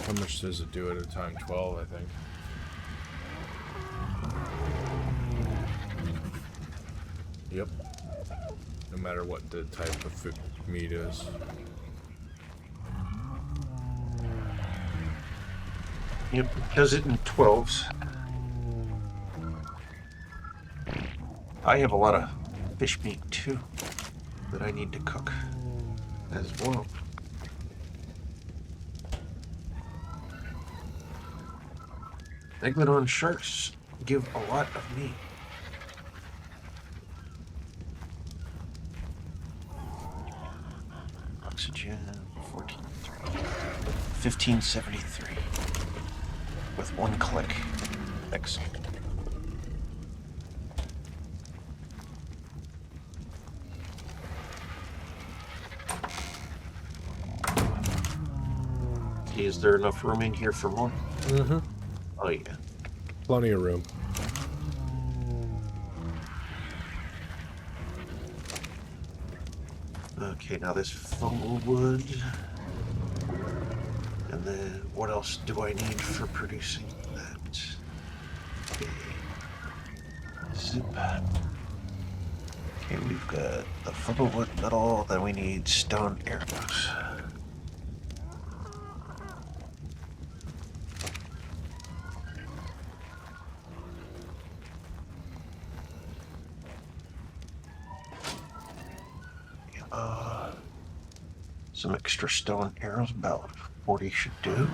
How much does it do at a time? 12, I think. Yep. No matter what the type of meat is. Yep, it does it in 12s. I have a lot of fish meat too that I need to cook as well. Megalodon sharks give a lot of meat. Oxygen 1573 with one click. Excellent. plenty. Is there enough room in here for more? Mm-hmm. Oh, yeah. Plenty of room. Okay, now this Fungal Wood. And then what else do I need for producing that? Okay. Zip. Okay, we've got the Fungal Wood metal, then we need stone arrows. Some extra stone arrows, about 40 should do.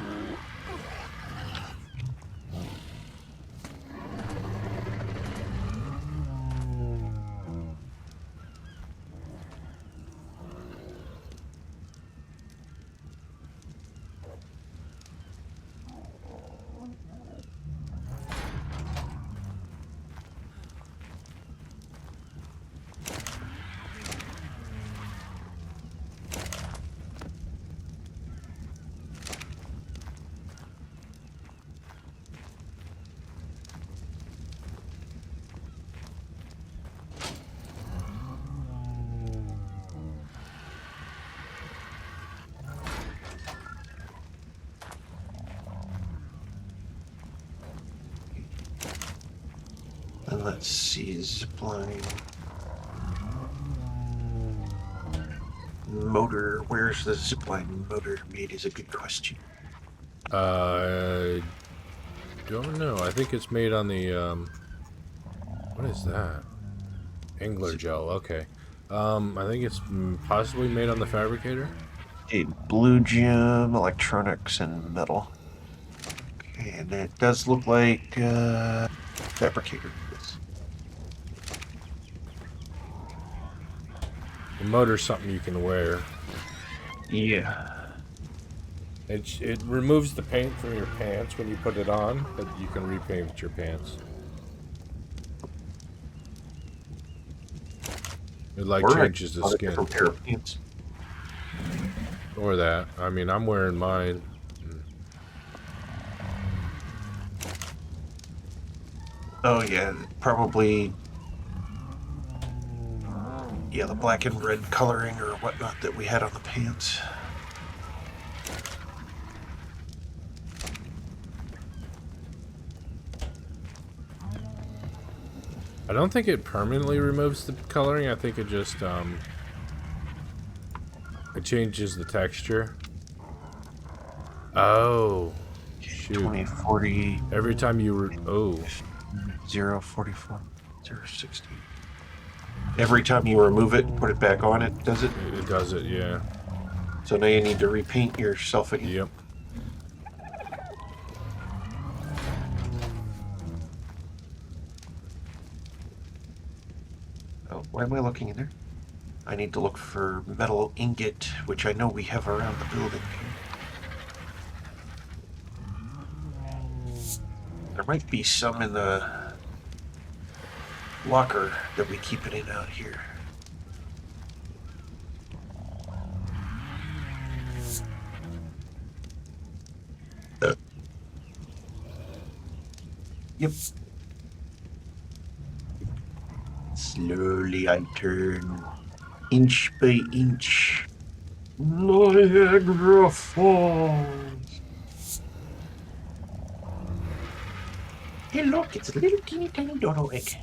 And let's see, zipline. Motor, where's the zipline motor made is a good question. I don't know. I think it's made on the, what is that? Angler gel, okay. I think it's possibly made on the fabricator. A blue gem, electronics, and metal. Okay, and it does look like fabricator. Yes. The motor's something you can wear. Yeah. It removes the paint from your pants when you put it on, but you can repaint your pants. It like changes the skin. Pair of pants. Or that. I mean, I'm wearing mine. Oh yeah, probably. Yeah, the black and red coloring or whatnot that we had on the pants. I don't think it permanently removes the coloring. I think it just it changes the texture. Oh, shoot! 2040. Every time you 044 060. Every time you remove it and put it back on, it does it. It does it, yeah. So now you need to repaint yourself again. Yep. Oh, why am I looking in there? I need to look for metal ingot, which I know we have around the building. There might be some in the locker that we keep it in out here. Yep. Slowly I turn, inch by inch. Niagara Falls. Hey look, it's a little teeny tiny dodo egg.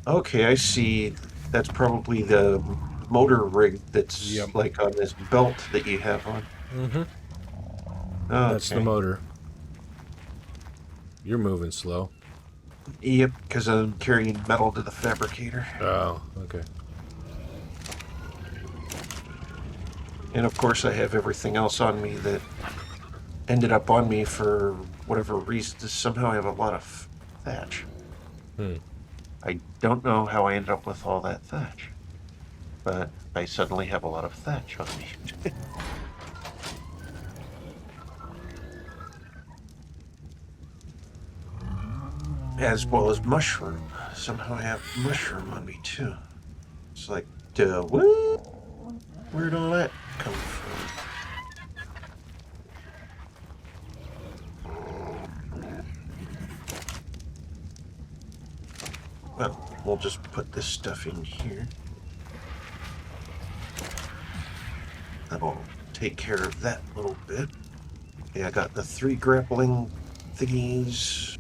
Okay, I see. That's probably the motor rig that's Yep. like on this belt that you have on. Mm-hmm. Okay. That's the motor. You're moving slow. Yep, because I'm carrying metal to the fabricator. Oh, okay. And of course I have everything else on me that ended up on me for whatever reason. Somehow I have a lot of thatch. I don't know how I ended up with all that thatch, but I suddenly have a lot of thatch on me. as well as mushroom. Somehow I have mushroom on me too. It's like, what? Where'd all that come from? Well, we'll just put this stuff in here. That'll take care of that little bit. Okay, I got the 3 grappling thingies.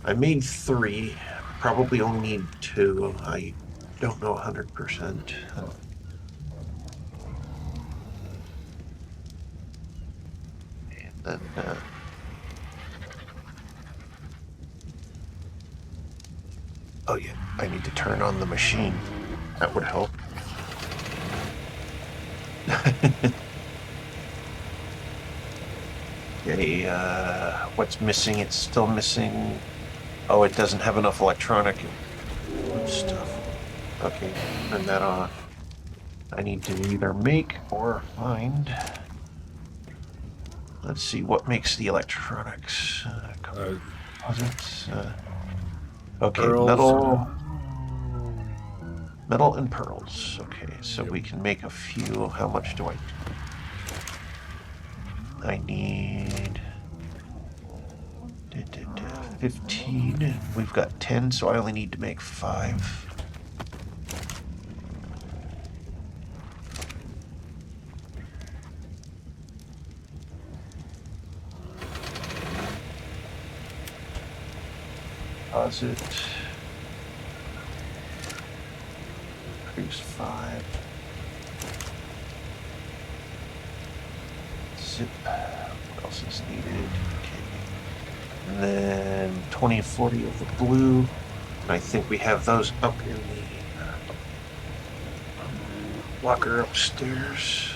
I made 3. Probably only need 2. I don't know 100%. And then oh yeah, I need to turn on the machine. That would help. Okay, what's missing? It's still missing. Oh, it doesn't have enough electronic stuff. Okay, turn that off. I need to either make or find. Let's see, what makes the electronics? Composites. Okay, Pearls. metal and pearls. Okay, so we can make a few. How much do I need 15. We've got 10, so I only need to make 5. Deposit. Produce 5. Zip. What else is needed? Okay. And then 20 and 40 of the blue. And I think we have those up in the locker upstairs.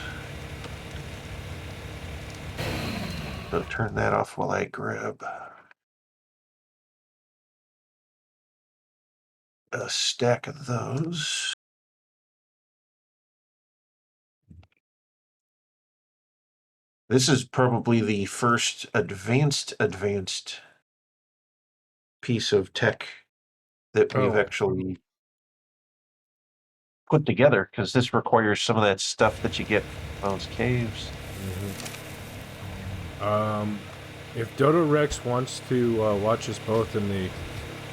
So turn that off while I grab a stack of those. This is probably the first advanced piece of tech that we've actually put together, because this requires some of that stuff that you get from those caves. If Dodo Rex wants to watch us both in the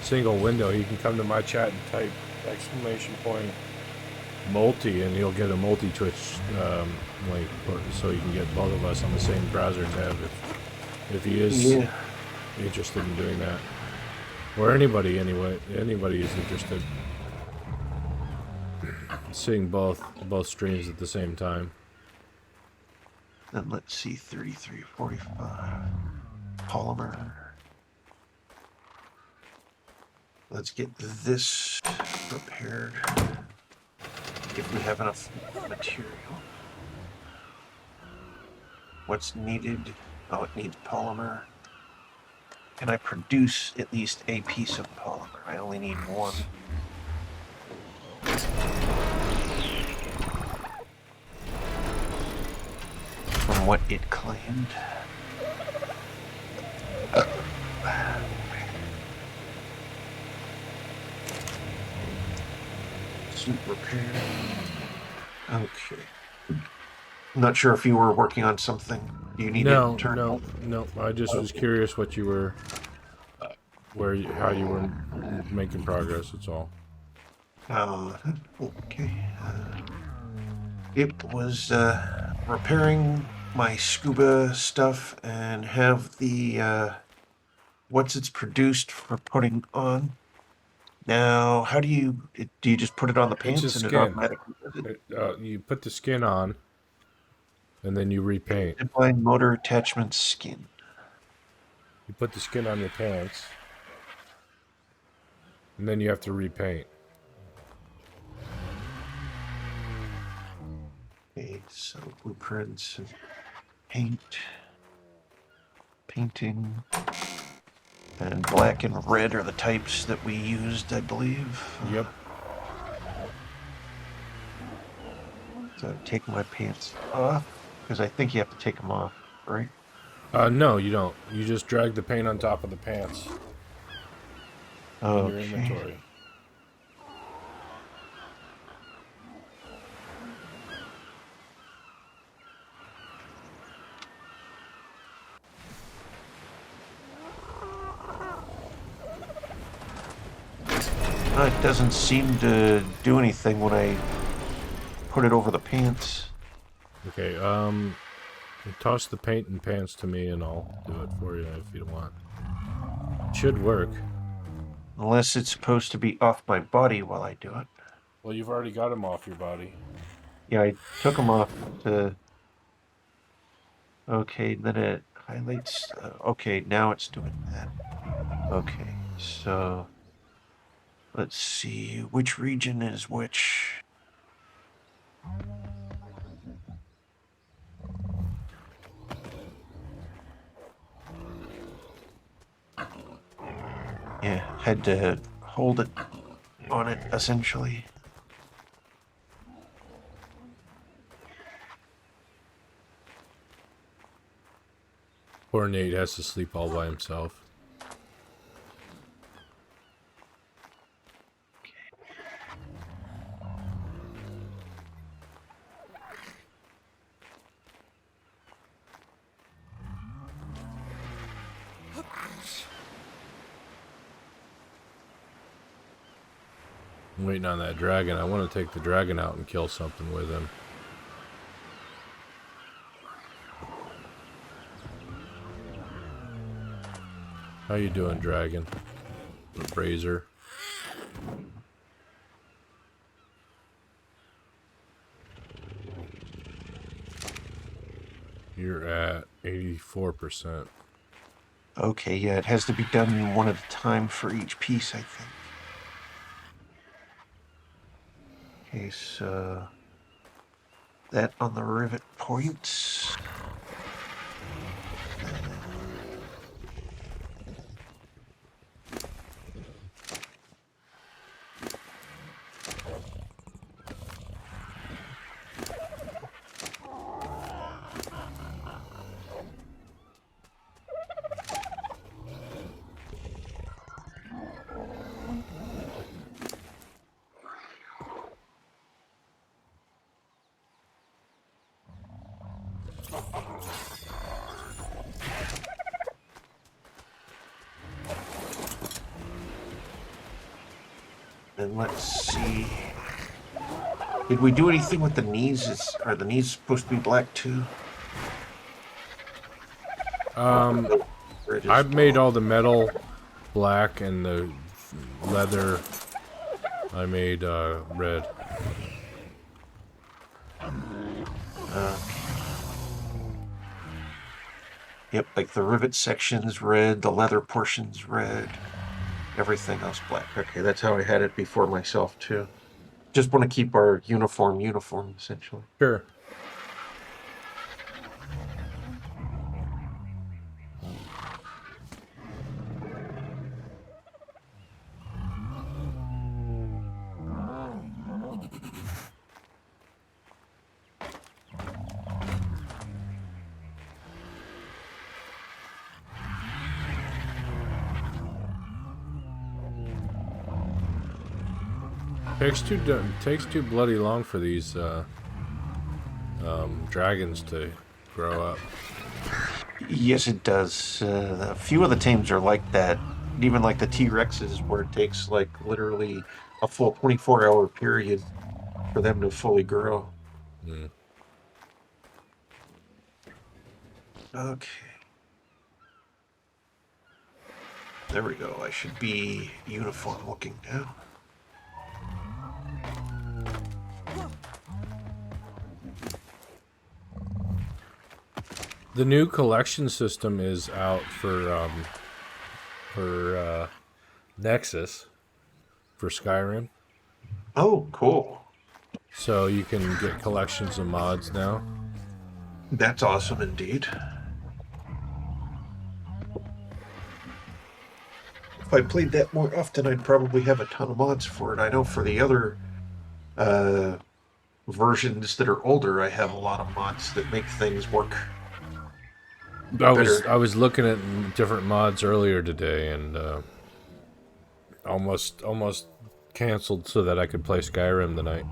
single window, he can come to my chat and type !multi, and he'll get a multi-Twitch link, so you can get both of us on the same browser tab if he is interested in doing that. Or anybody, anyway. Anybody is interested in seeing both streams at the same time. Then let's see, 3345 polymer. Let's get this prepared if we have enough material. What's needed? Oh, it needs polymer. Can I produce at least a piece of polymer? I only need 1. From what it claimed. Suit repair. Okay. I'm not sure if you were working on something. Do you need No. I just was curious what you were, how you were making progress. That's all. Okay. It was repairing my scuba stuff and have the what's it's produced for putting on. Now, how do you just put it on the pants It's a and skin. it automatically does it? You put the skin on, and then you repaint. Zipline motor attachment skin. You put the skin on your pants, and then you have to repaint. Okay, so blueprints and painting, and black and red are the types that we used, I believe. Yep. So take my pants off, because I think you have to take them off, right? No, you don't. You just drag the paint on top of the pants. in your Okay. inventory. It doesn't seem to do anything when I put it over the pants. Okay, toss the paint and pants to me and I'll do it for you if you want. Should work. Unless it's supposed to be off my body while I do it. Well, you've already got them off your body. Yeah, I took them off to... Okay, then it highlights... okay, now it's doing that. Okay, so... Let's see, which region is which? Yeah, had to hold it on it, essentially. Poor Nate has to sleep all by himself. I'm waiting on that dragon. I want to take the dragon out and kill something with him. How you doing, dragon? Brazier. You're at 84%. Okay, yeah, it has to be done one at a time for each piece, I think. Okay, so... that on the rivet points. And let's see. Did we do anything with the knees? Are the knees supposed to be black too? I've made all the metal black and the leather I made red. Yep, like the rivet section's red, the leather portion's red, everything else black. Okay, that's how I had it before myself too. Just want to keep our uniform essentially. Sure. Takes too bloody long for these dragons to grow up. Yes, it does. A few of the tames are like that. Even like the T-Rexes, where it takes like literally a full 24-hour period for them to fully grow. Mm. Okay. There we go. I should be uniform looking now. The new collection system is out for Nexus for Skyrim. Oh, cool. So you can get collections of mods now. That's awesome indeed. If I played that more often, I'd probably have a ton of mods for it. I know for the other versions that are older, I have a lot of mods that make things work. I was looking at different mods earlier today, and almost canceled so that I could play Skyrim tonight.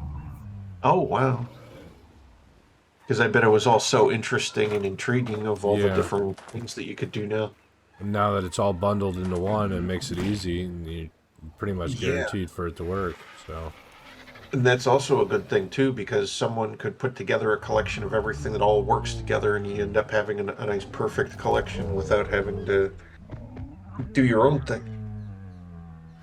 Oh, wow. Because I bet it was all so interesting and intriguing of all the Yeah. different things that you could do now. And now that it's all bundled into one, it makes it easy, and you're pretty much Yeah. guaranteed for it to work. So And that's also a good thing, too, because someone could put together a collection of everything that all works together, and you end up having a nice, perfect collection without having to do your own thing.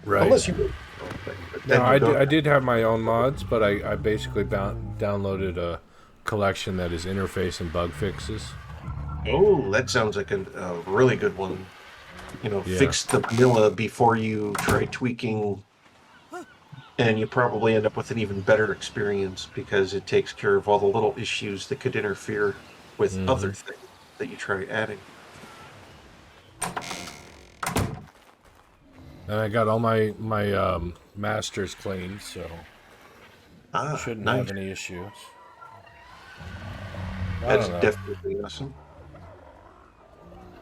right. Unless you do your own thing, but No, then you I don't. did have my own mods, but I basically downloaded a collection that is interface and bug fixes. Oh, that sounds like a really good one. Yeah. Fix the vanilla before you try tweaking, and you probably end up with an even better experience because it takes care of all the little issues that could interfere with Hmm. other things that you try adding. And I got all my masters cleaned, so Ah, shouldn't nice. have any issues. I That's don't know. definitely awesome.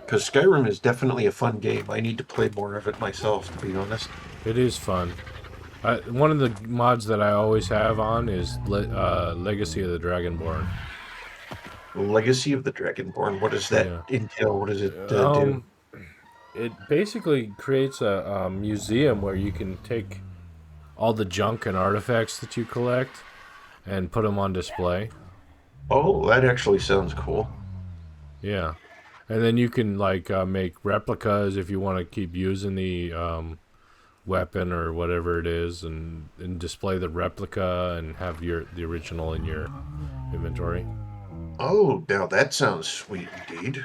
Because Skyrim is definitely a fun game. I need to play more of it myself, to be honest. It is fun. One of the mods that I always have on is Legacy of the Dragonborn. Legacy of the Dragonborn. What does that Yeah. entail? What does it do? Um, it basically creates a museum where you can take all the junk and artifacts that you collect and put them on display. Oh, that actually sounds cool. Yeah. And then you can like make replicas if you want to keep using the weapon or whatever it is, and display the replica and have the original in your inventory. Oh, now that sounds sweet indeed.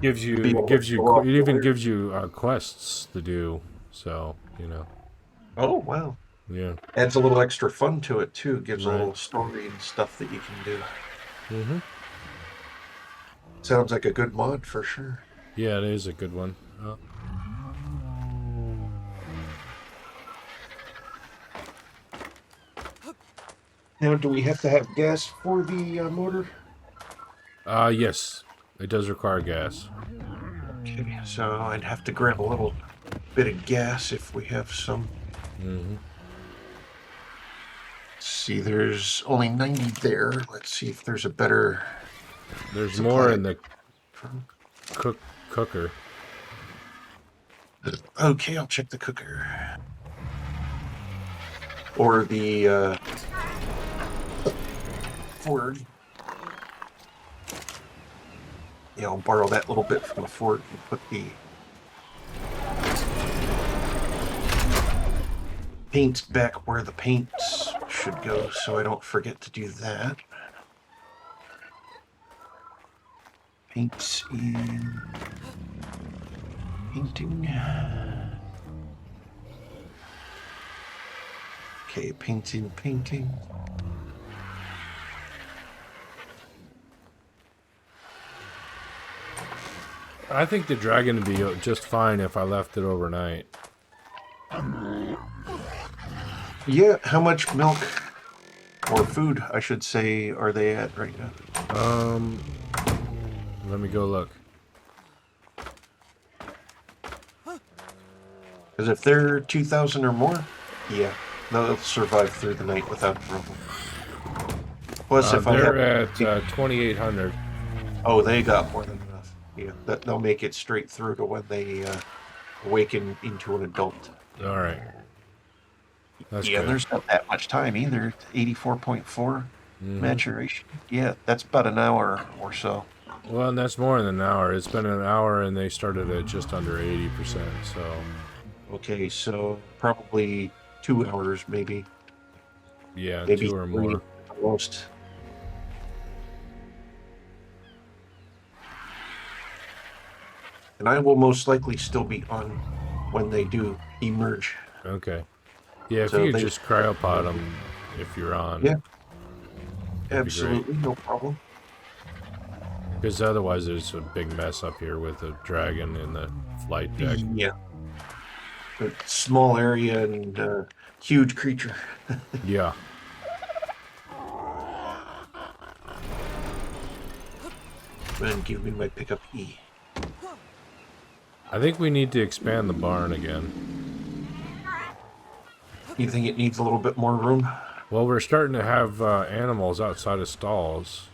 Gives you Be it able to gives you show it off even later. gives you quests to do. So Oh, wow. yeah, Adds a little extra fun to it, too. Gives a right. little story and stuff that you can do. Mhm. Sounds like a good mod for sure. Yeah, it is a good one. Now, do we have to have gas for the motor? Yes, it does require gas. Okay, so I'd have to grab a little bit of gas if we have some. Hmm. Let's see, there's only 90 there. Let's see if there's a better There's more supply. in the cooker. Okay, I'll check the cooker. Or the Ford. Yeah, I'll borrow that little bit from the Ford and put the paints back where the paints should go so I don't forget to do that. Paints in painting. Okay, painting, painting. I think the dragon would be just fine if I left it overnight. Yeah, how much milk or food, I should say, are they at right now? Let me go look. Because if they're 2,000 or more, yeah, they'll survive through the night without problem. Plus, if I They're have, at 2,800. oh, they got more than enough. Yeah, they'll make it straight through to when they awaken into an adult. All right, that's Yeah, good. there's not that much time either. 84.4 maturation. Yeah, that's about an hour or so. Well, and that's more than an hour. It's been an hour, and they started at just under 80%. So Okay, so probably 2 hours, maybe yeah, maybe two or three more. at the most. And I will most likely still be on when they do emerge. Okay. Yeah, if So you could they, just cryopod them if you're on, yeah, that'd be great. absolutely, no problem. Because otherwise, there's a big mess up here with the dragon and the flight deck. Yeah, a small area and huge creature. Yeah. And give me my pickup E. I think we need to expand the barn again. You think it needs a little bit more room? Well, we're starting to have animals outside of stalls.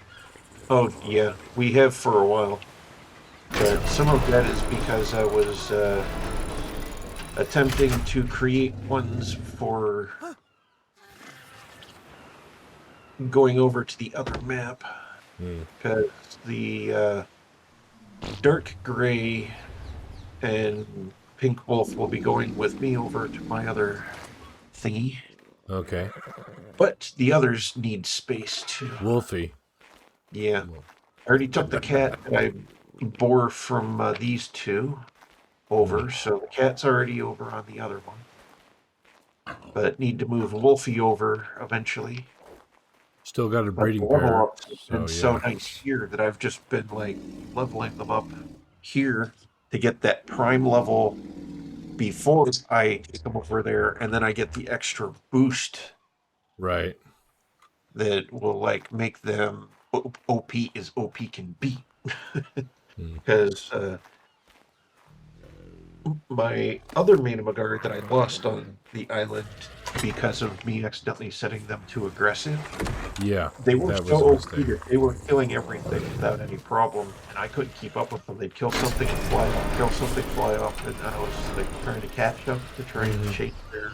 Oh, yeah, we have for a while. But some of that is because I was attempting to create ones for going over to the other map. Because the dark gray and pink wolf will be going with me over to my other thingy. Okay. But the others need space too. Wolfie. Yeah. I already took the cat that I bore from these two over, so the cat's already over on the other one. But need to move Wolfie over eventually. Still got a But the breeding level pair. ups have been so nice here that I've just been like leveling them up here to get that prime level before I come over there, and then I get the extra boost Right. that will like make them OP as OP can be. Because my other Manamagard that I lost on the island because of me accidentally setting them too aggressive. Yeah. They were that was so a OP mistake. that they were killing everything without any problem, and I couldn't keep up with them. They'd kill something and fly off, kill something, fly off, and I was like trying to catch them to try and chase their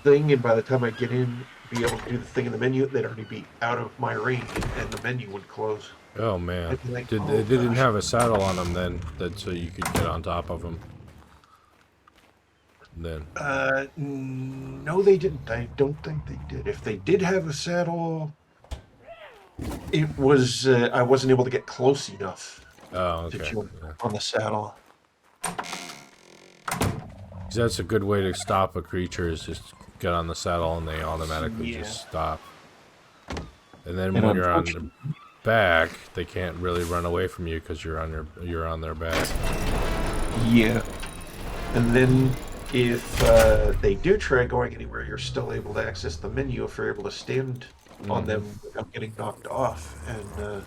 thing. And by the time I get in, be able to do the thing in the menu, they'd already be out of my range, and the menu would close. Oh man. Like, They didn't have a saddle on them then, so you could get on top of them. Then. No, they didn't. I don't think they did. If they did have a saddle, it was I wasn't able to get close enough Oh, to okay. jump Yeah. on the saddle. 'Cause that's a good way to stop a creature is just get on the saddle and they automatically just stop. And then when you're on the back, they can't really run away from you because you're on their back. Yeah, and then if they do try going anywhere, you're still able to access the menu if you're able to stand on them without getting knocked off, and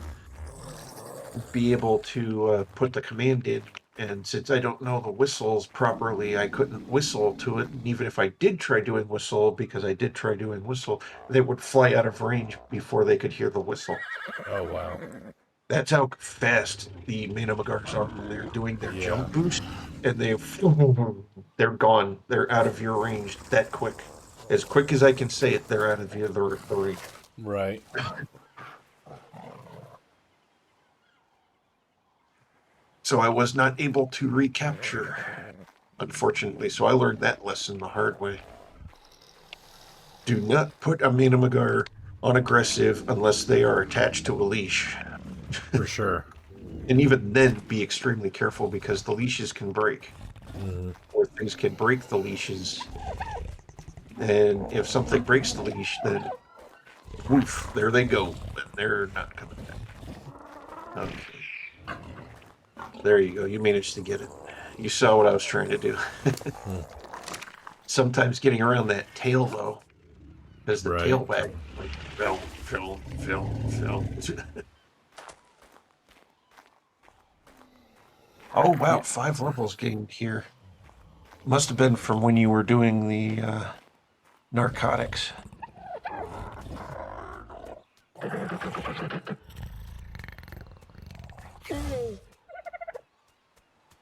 be able to put the command in. And since I don't know the whistles properly, I couldn't whistle to it. And even if I did try doing whistle, because I did try doing whistle, they would fly out of range before they could hear the whistle. Oh wow. That's how fast the Manamagars are when they're doing their jump boost, and they're gone. They're out of your range that quick. As quick as I can say it, they're out of the range. Right. So I was not able to recapture, unfortunately. So I learned that lesson the hard way. Do not put a Manamagar on aggressive unless they are attached to a leash. For sure. And even then, be extremely careful because the leashes can break. Or things can break the leashes. And if something breaks the leash, then woof, there they go. And they're not coming back. Okay. There you go. You managed to get it. You saw what I was trying to do. Sometimes getting around that tail, though, because the tail wag, like, fell. Oh, wow. 5 levels gained here. Must have been from when you were doing the narcotics.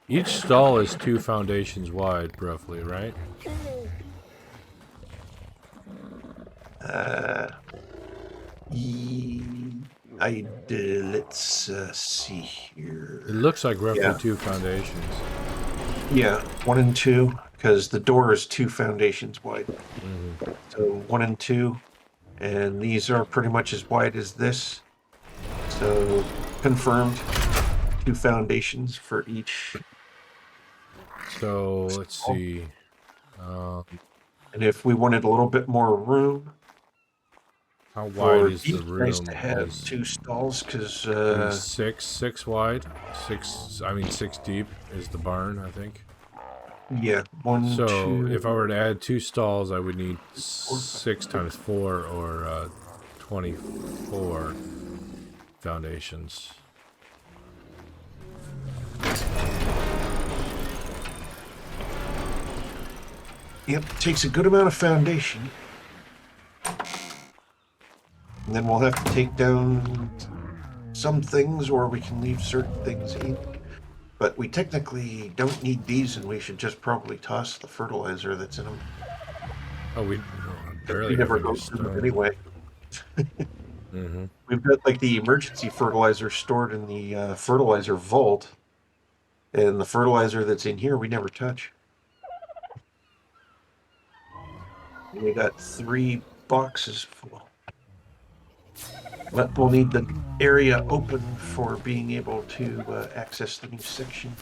Each stall is 2 foundations wide, roughly, right? Let's see here. It looks like roughly 2 foundations. Yeah, 1 and 2, because the door is 2 foundations wide. So 1 and 2, and these are pretty much as wide as this. So confirmed, 2 foundations for each. So let's see. And if we wanted a little bit more room, how wide is the room? room? To have 2 stalls, because 6 wide. 6 deep is the barn, I think. Yeah, 1. So 2, if I were to add 2 stalls, I would need 6 times 4 or 24 foundations. Yep, takes a good amount of foundation. And then we'll have to take down some things, or we can leave certain things in. But we technically don't need these, and we should just probably toss the fertilizer that's in them. Oh, we We barely have never any go through them stone. anyway. Mm-hmm. We've got like the emergency fertilizer stored in the fertilizer vault, and the fertilizer that's in here we never touch. And we got 3 boxes full. But we'll need the area open for being able to access the new section.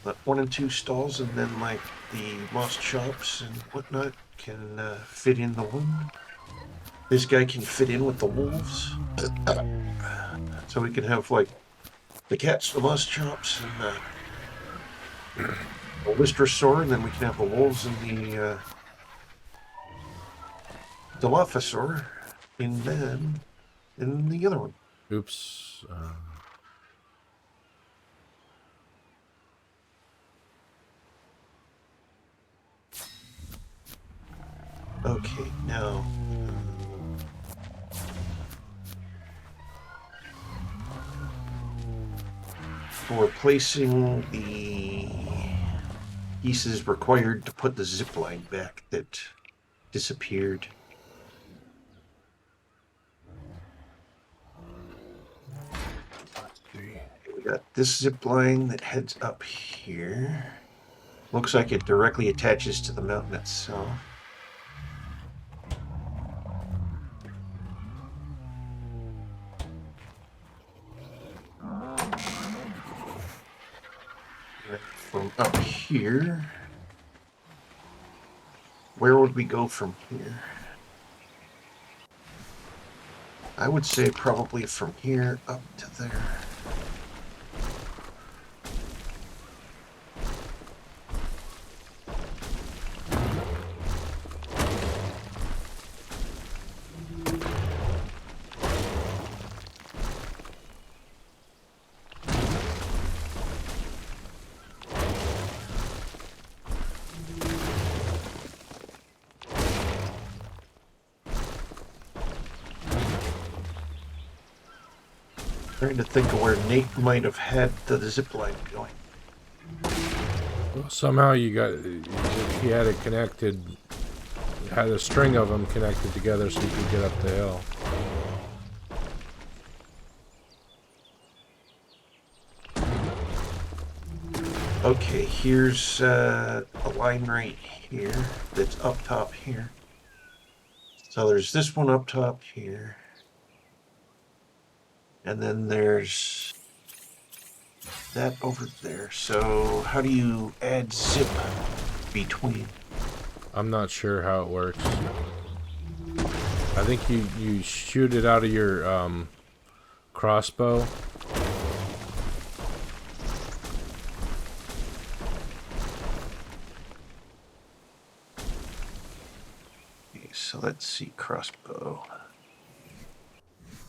But 1 and 2 stalls, and then like the moss chops and whatnot can fit in the one. This guy can fit in with the wolves. So we can have like the cats, the moss chops, and a Wistrosaur, and then we can have the wolves and the Dilophosaur in them, in the other one. Oops. Okay, now for placing the pieces required to put the zip line back that disappeared. We got this zip line that heads up here. Looks like it directly attaches to the mountain itself. And from up here, where would we go from here? I would say probably from here up to there. Trying to think of where Nate might have had the zip line going. Well, somehow he had it connected, had a string of them connected together so he could get up the hill. Okay, here's a line right here that's up top here. So there's this one up top here. And then there's that over there. So how do you add zip between? I'm not sure how it works. I think you shoot it out of your crossbow. Okay, so let's see, crossbow.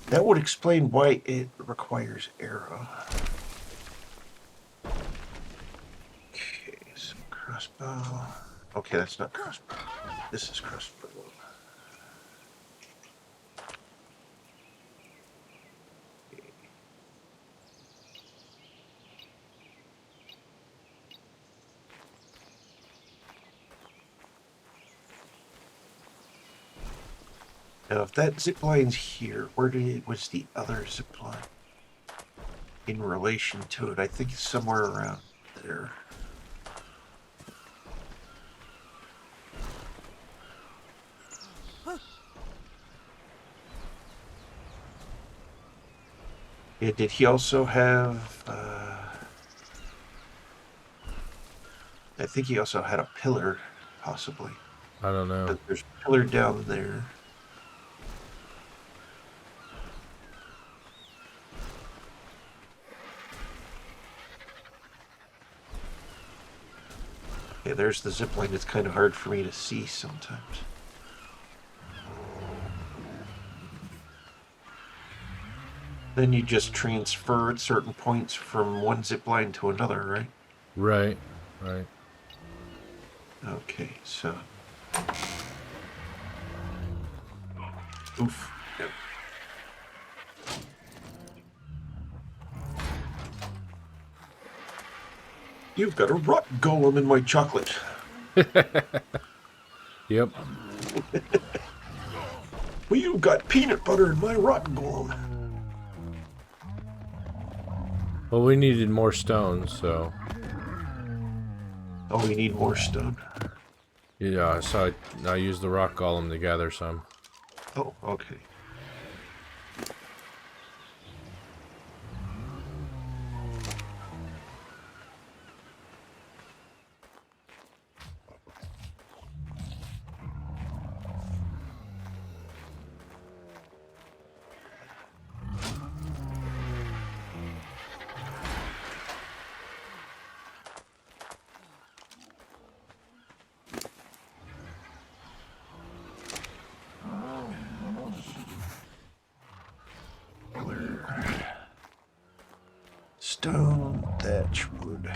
That would explain why it requires arrow. Okay, so crossbow. Okay, that's not crossbow. This is crossbow. Now, if that zip line's here, was the other zip line in relation to it? I think it's somewhere around there. Yeah, did he also have... I think he also had a pillar, possibly. I don't know. But there's a pillar down there. Yeah, there's the zip line. It's kind of hard for me to see sometimes. Then you just transfer at certain points from one zip line to another, right? Right, right. Okay, so. Oof. Yep. You've got a rock golem in my chocolate. Yep. Well, you've got peanut butter in my rock golem. Well, we needed more stones, so... Oh, we need more stone. Yeah, so I used the rock golem to gather some. Oh, okay. Stone, thatch, wood.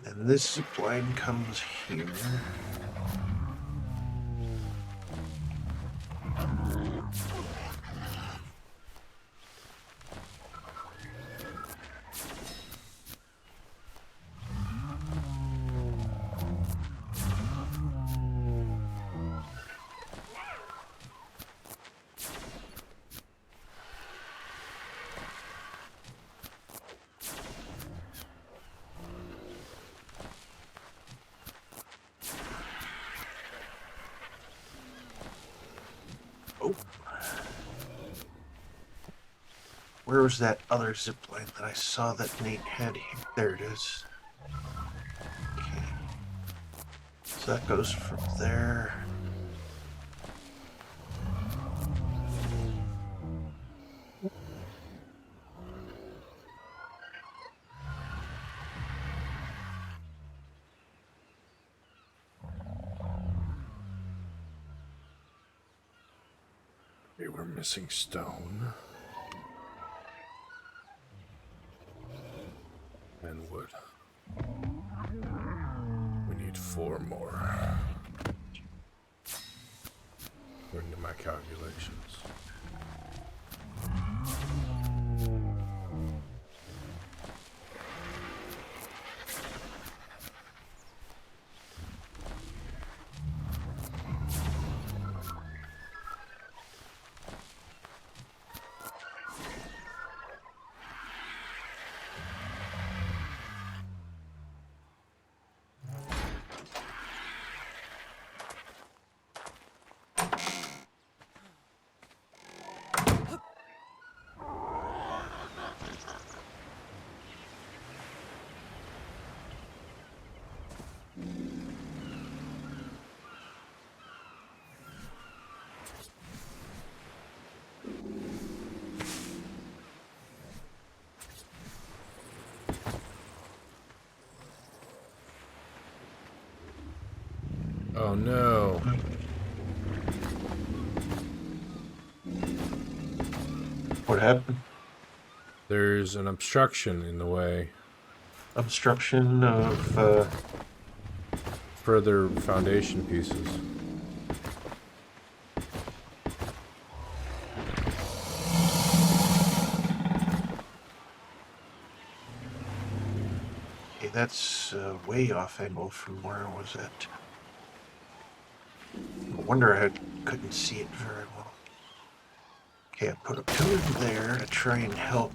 And this zip line comes here. Oh. Where was that other zip line that I saw that Nate had here? There it is. Okay. So that goes from there. We were missing stone. And wood. We need 4 more. According to my calculations. Oh no. What happened? There's an obstruction in the way. Obstruction of Further foundation pieces. okay, that's way off angle from where I was at. No wonder I couldn't see it very well. Okay, I put a pillar there to try and help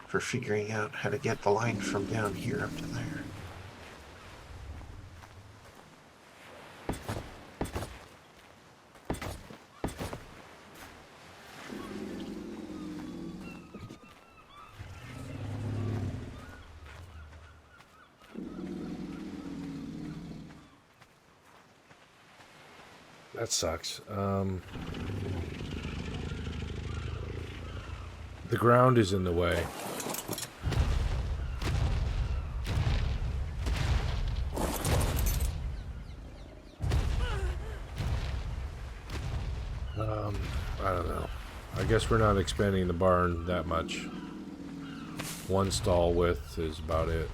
for figuring out how to get the line from down here up to there. That sucks. The ground is in the way. I don't know. I guess we're not expanding the barn that much. One stall width is about it.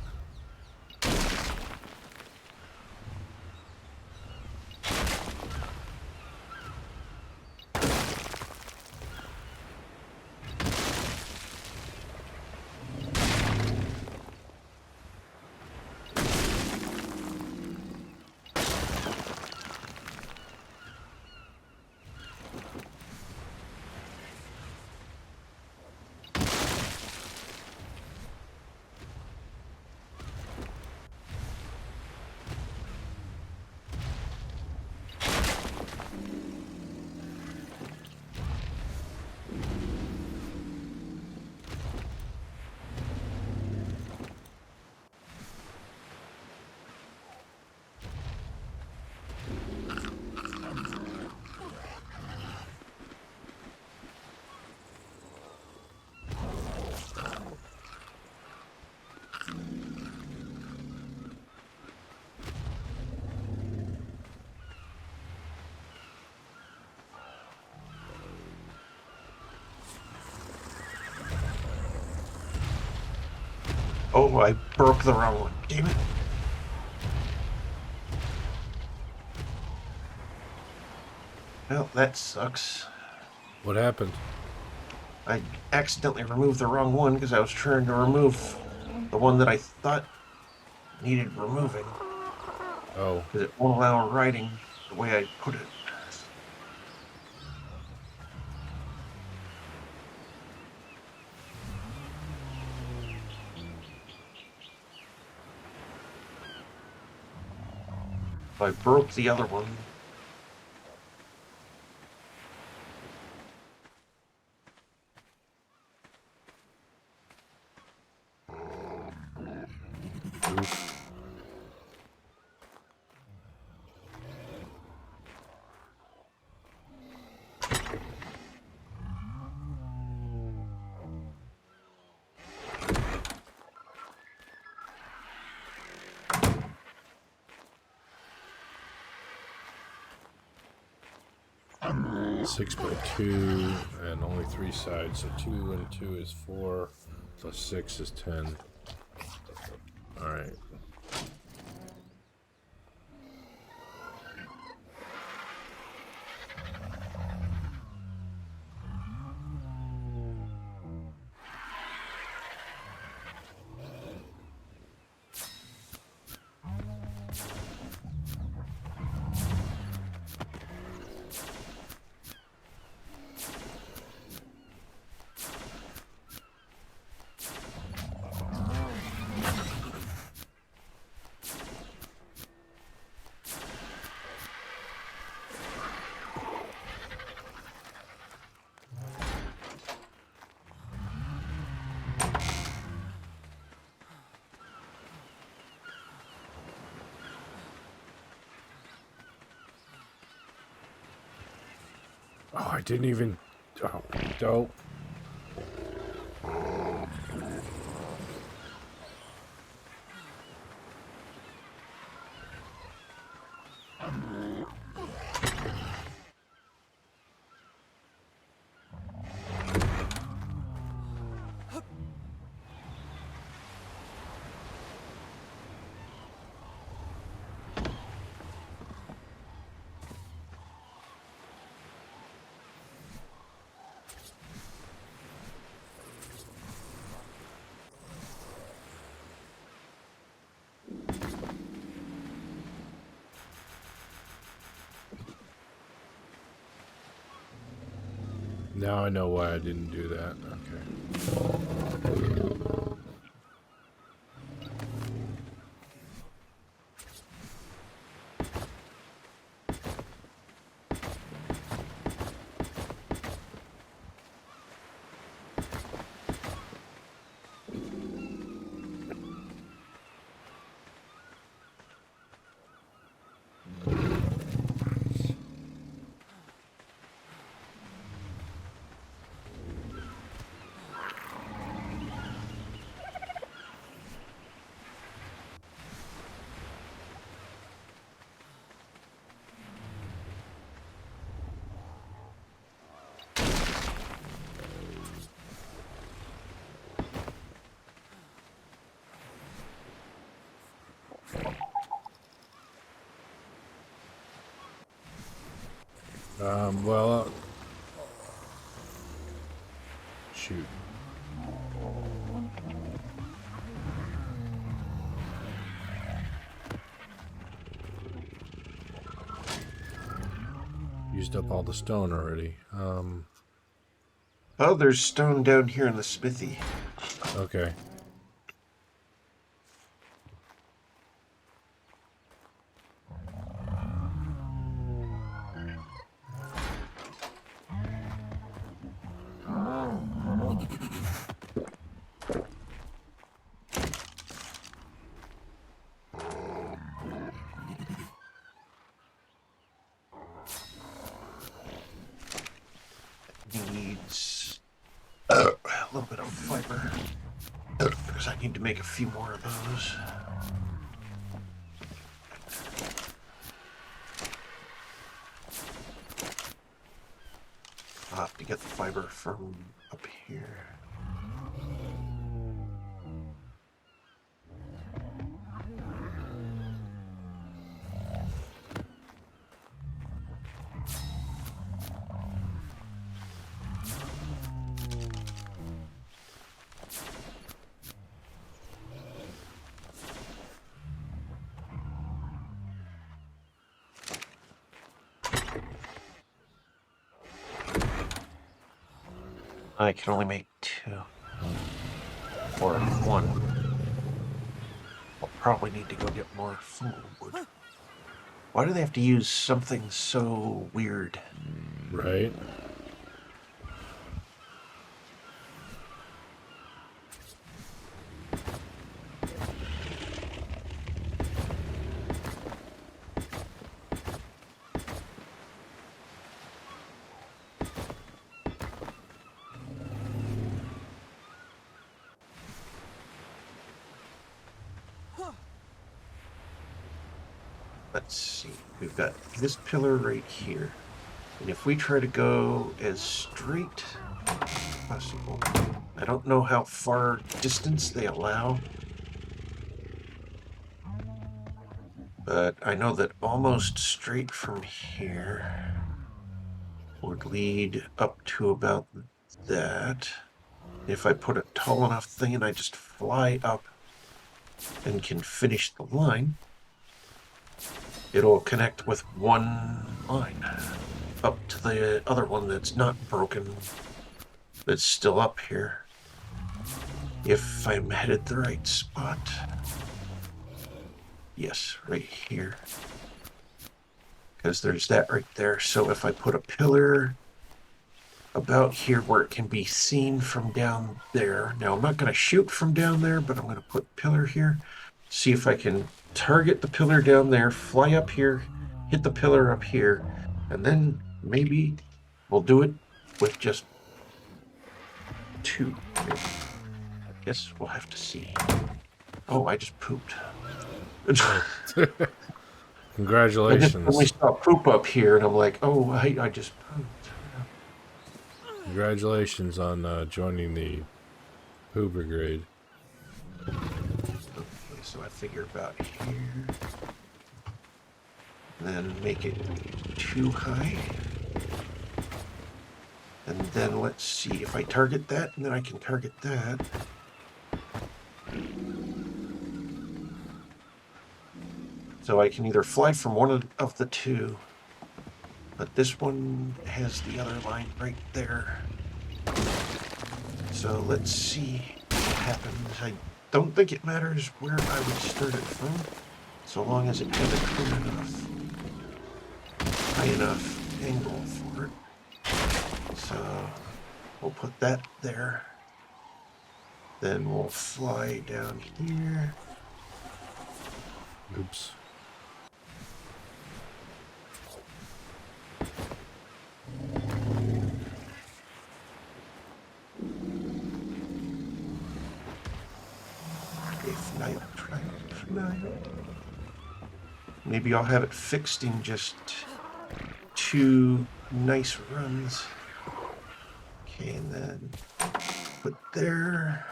Oh, I broke the wrong one. Damn it. Well, that sucks. What happened? I accidentally removed the wrong one because I was trying to remove the one that I thought needed removing. Oh, Because it won't allow writing the way I put it. So I broke the other one. oof. Six by 2 and only 3 sides, so 2 and 2 is 4, plus 6 is 10. Alright. Oh, I didn't even... Oh, dope. Now I know why I didn't do that. Okay. Well, shoot. Used up all the stone already. Oh, there's stone down here in the smithy. Okay. Needs a little bit of fiber because I need to make a few more of those. I'll have to get the fiber from up here. I can only make 2. Or 1. I'll probably need to go get more fungal wood. Why do they have to use something so weird? Right. Let's see. We've got this pillar right here. And if we try to go as straight as possible, I don't know how far distance they allow, but I know that almost straight from here would lead up to about that. If I put a tall enough thing and I just fly up and can finish the line, it'll connect with one line up to the other one that's not broken, that's still up here. If I'm headed the right spot. Yes, right here. Because there's that right there. So if I put a pillar about here where it can be seen from down there. Now I'm not going to shoot from down there, but I'm going to put a pillar here. See if I can target the pillar down there, fly up here, hit the pillar up here, and then maybe we'll do it with just 2. I guess we'll have to see. Oh, I just pooped. Congratulations. I just saw poop up here, and I'm like, oh, I just pooped. Congratulations on joining the poo brigade. Okay, so I figure about here. Then make it 2 high. And then let's see if I target that, and then I can target that. So I can either fly from one of the 2. But this one has the other line right there. So let's see what happens. I don't think it matters where I would start it from, so long as it has a clear enough, high enough angle for it. So we'll put that there. Then we'll fly down here. Oops. Maybe I'll have it fixed in just 2 nice runs. Okay, and then put there.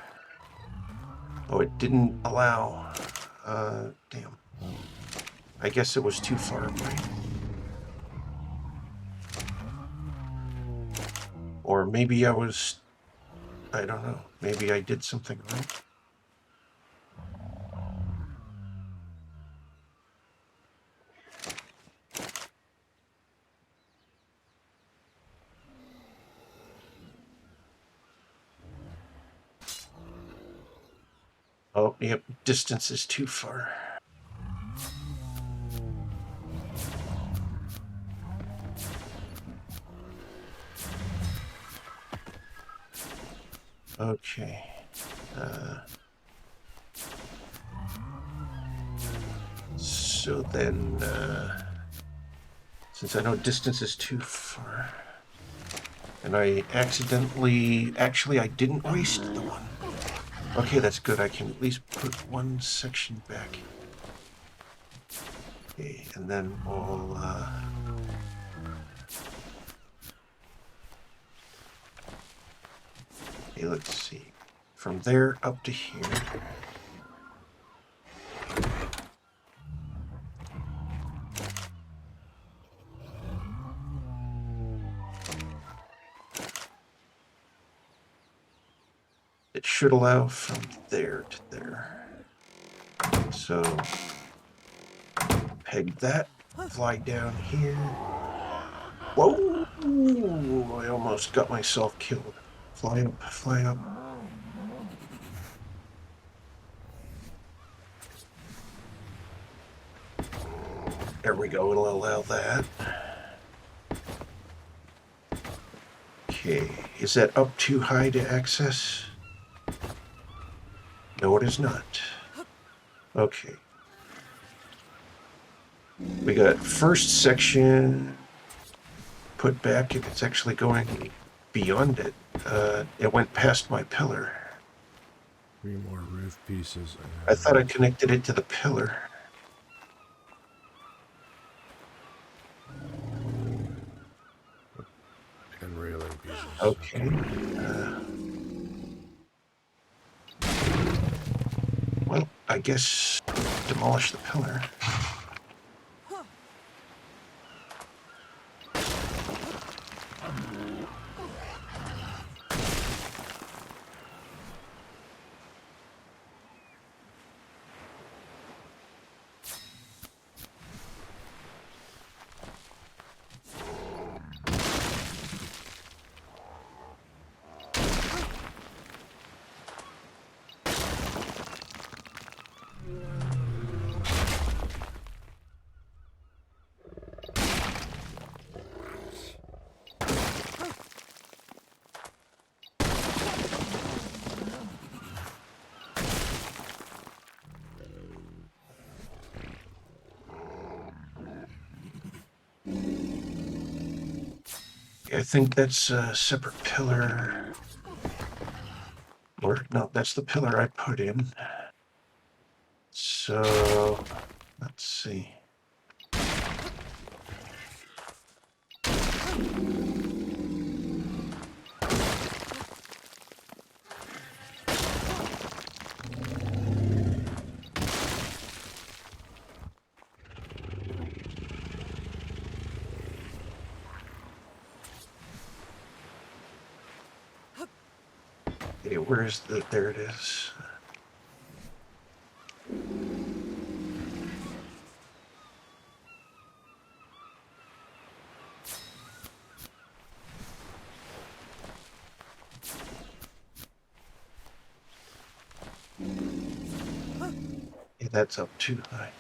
Oh, it didn't allow. Damn. I guess it was too far away. Or maybe I don't know. Maybe I did something wrong. Oh, yep, distance is too far. Okay. So then, since I know distance is too far, and I actually, I didn't waste the one. Okay, that's good. I can at least put one section back. Okay, and then we'll, okay, let's see. From there up to here. It should allow from there to there. So peg that, fly down here. Whoa! I almost got myself killed. Fly up, fly up. There we go, it'll allow that. Okay, is that up too high to access? No, it is not. Okay. We got first section put back, and it's actually going beyond it. It went past my pillar. 3 more roof pieces. I thought I connected it to the pillar. And railing pieces. Okay. Well, I guess demolish the pillar. I think that's a separate pillar. Or, no, that's the pillar I put in. So, let's see. Okay, where's the, there it is. that's up too high.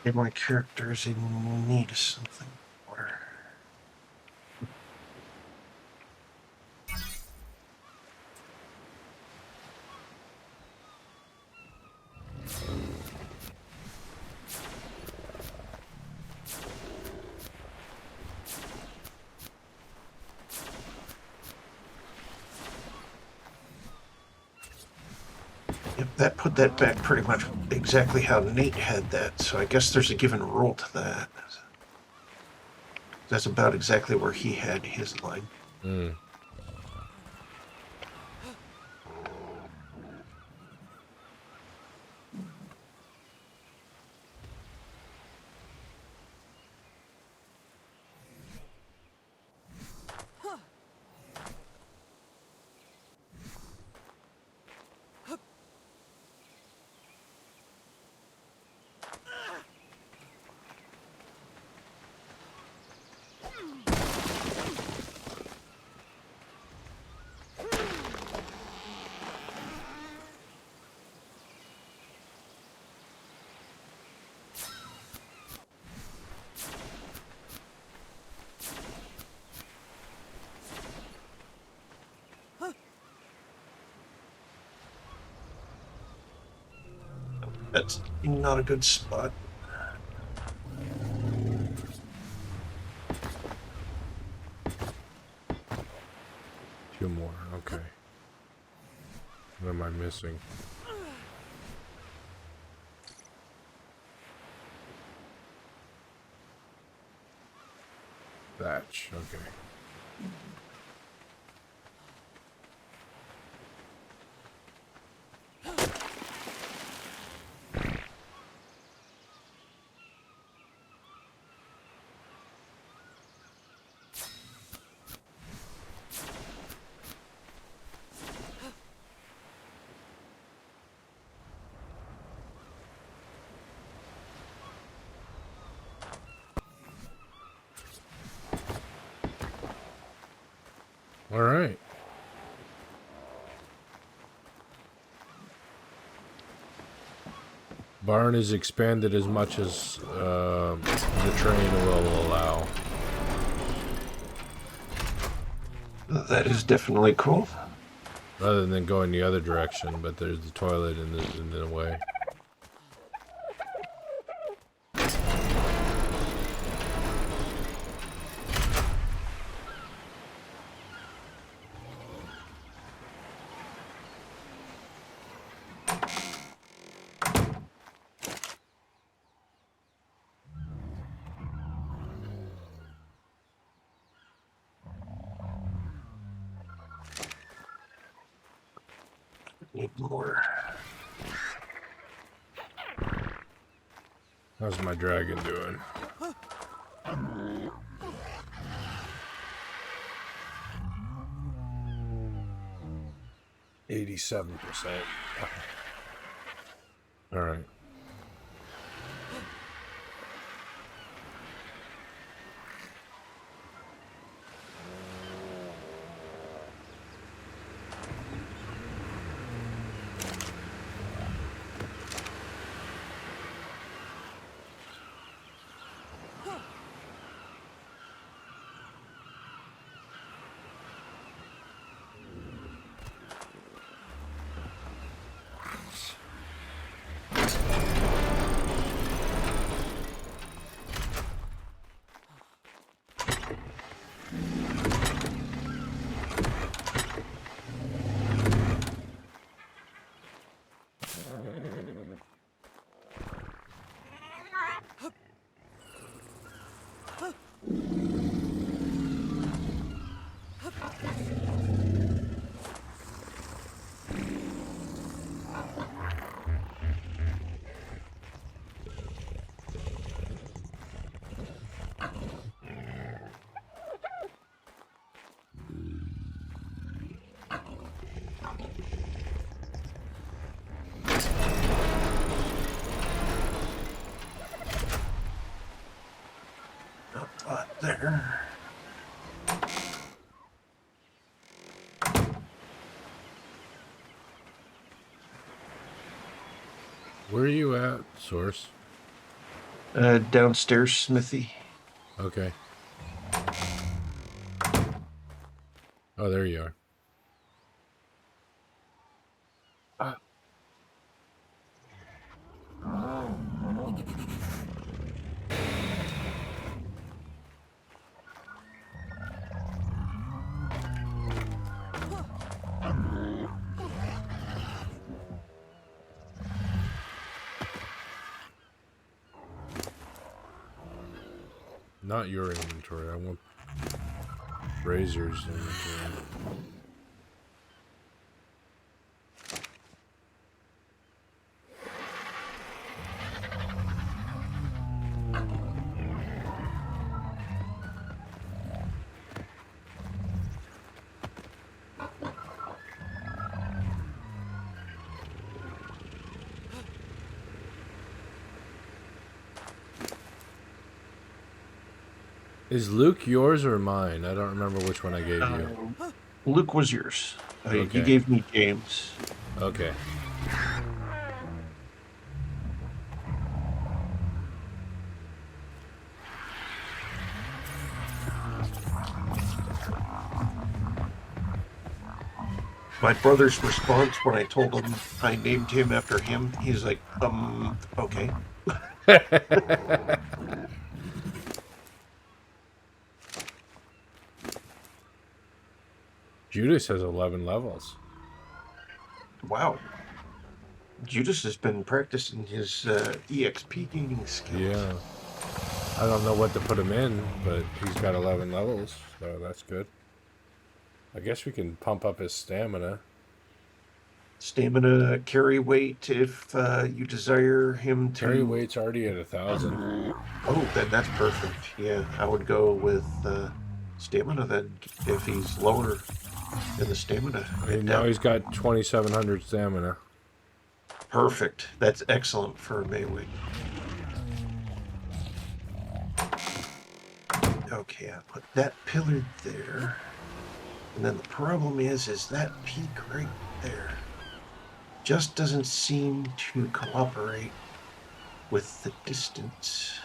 Hey, my character's in need of something. Water. Yep, that put that back pretty much exactly how Nate had that, so I guess there's a given rule to that. That's about exactly where he had his line. Mm. That's not a good spot. Two more. Okay. What am I missing? Thatch. Okay. All right. Barn is expanded as much as the train will allow. That is definitely cool. Rather than going the other direction, but there's the toilet in the way. Need more. How's my dragon doing? %. All right. Not a lot there. Where are you at, Source? Downstairs smithy. Okay. Oh, there you are. Not your inventory. I want Razor's inventory. Is Luke yours or mine? I don't remember which one I gave you. Luke was yours. You Okay. gave me James. Okay. My brother's response when I told him I named him after him, he's like, okay. Judas has 11 levels. Wow. Judas has been practicing his EXP gaining skills. Yeah. I don't know what to put him in, but he's got 11 levels, so that's good. I guess we can pump up his stamina. Stamina, carry weight, if you desire him to. Carry weight's already at 1,000. Oh, then that's perfect. Yeah, I would go with stamina then, if he's lower in the stamina. And now he's got 2,700 stamina. Perfect. That's excellent for a melee. Okay, I put that pillar there. And then the problem is that peak right there just doesn't seem to cooperate with the distance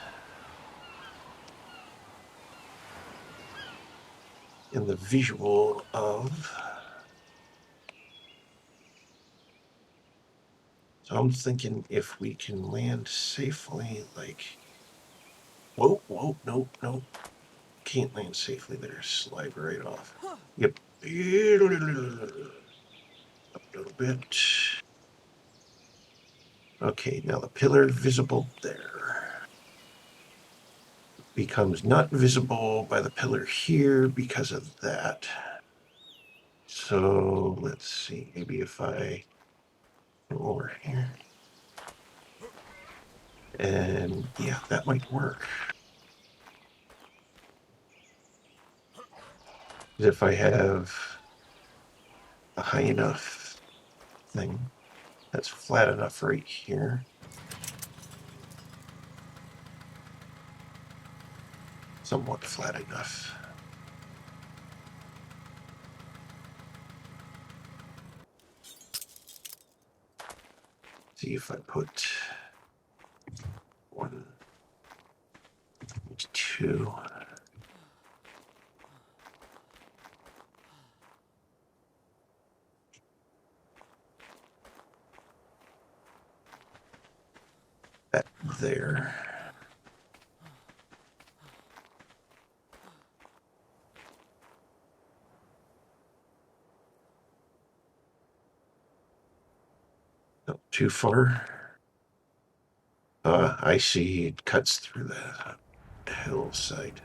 in the visual of. So I'm thinking if we can land safely, like, whoa, nope. Can't land safely there. Slide right off. Yep. Up a little bit. Okay, now the pillar visible there becomes not visible by the pillar here because of that. So let's see, maybe if I go over here. And yeah, that might work. If I have a high enough thing that's flat enough right here. Somewhat flat enough. See if I put 1, 2. That there. Not too far. I see it cuts through the hillside.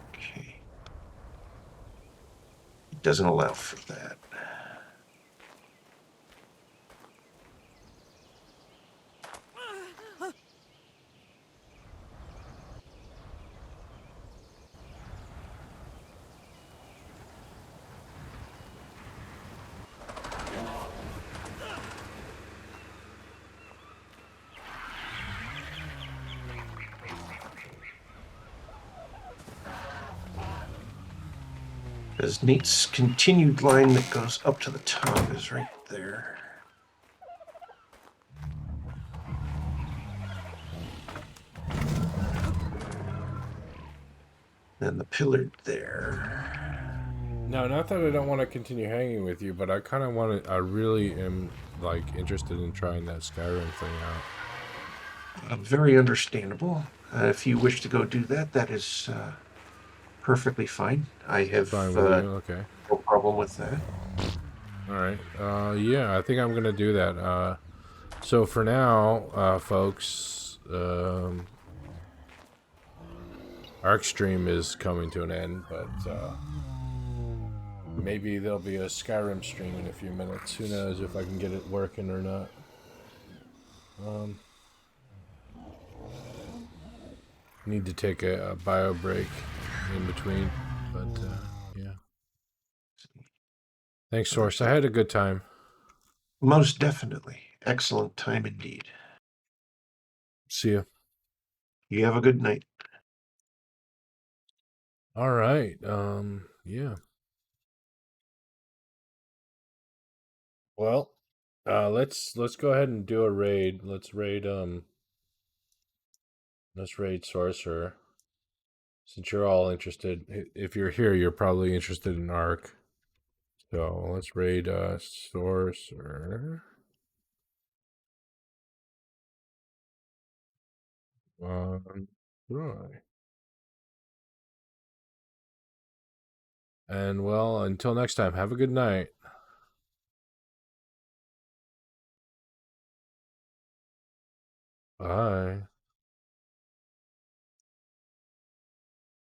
Okay. It doesn't allow for that. Because Nate's continued line that goes up to the top is right there. And the pillar there. No, not that I don't want to continue hanging with you, but I kind of want to. I really am like interested in trying that Skyrim thing out. Very understandable. If you wish to go do that, that is perfectly fine. I have Fine with you, okay. no problem with that. All right. Yeah, I think I'm gonna do that. So for now, folks, Arc stream is coming to an end, but maybe there'll be a Skyrim stream in a few minutes. Who knows if I can get it working or not. Need to take a bio break in between, but yeah. Thanks, Source. I had a good time. Most definitely. Excellent time indeed. See ya. You have a good night. All right. Yeah. Well, let's go ahead and do a raid. Let's raid Sorcerer. Since you're all interested, if you're here, you're probably interested in Ark. So let's raid Sorcerer. Right. And well, until next time, have a good night. Bye.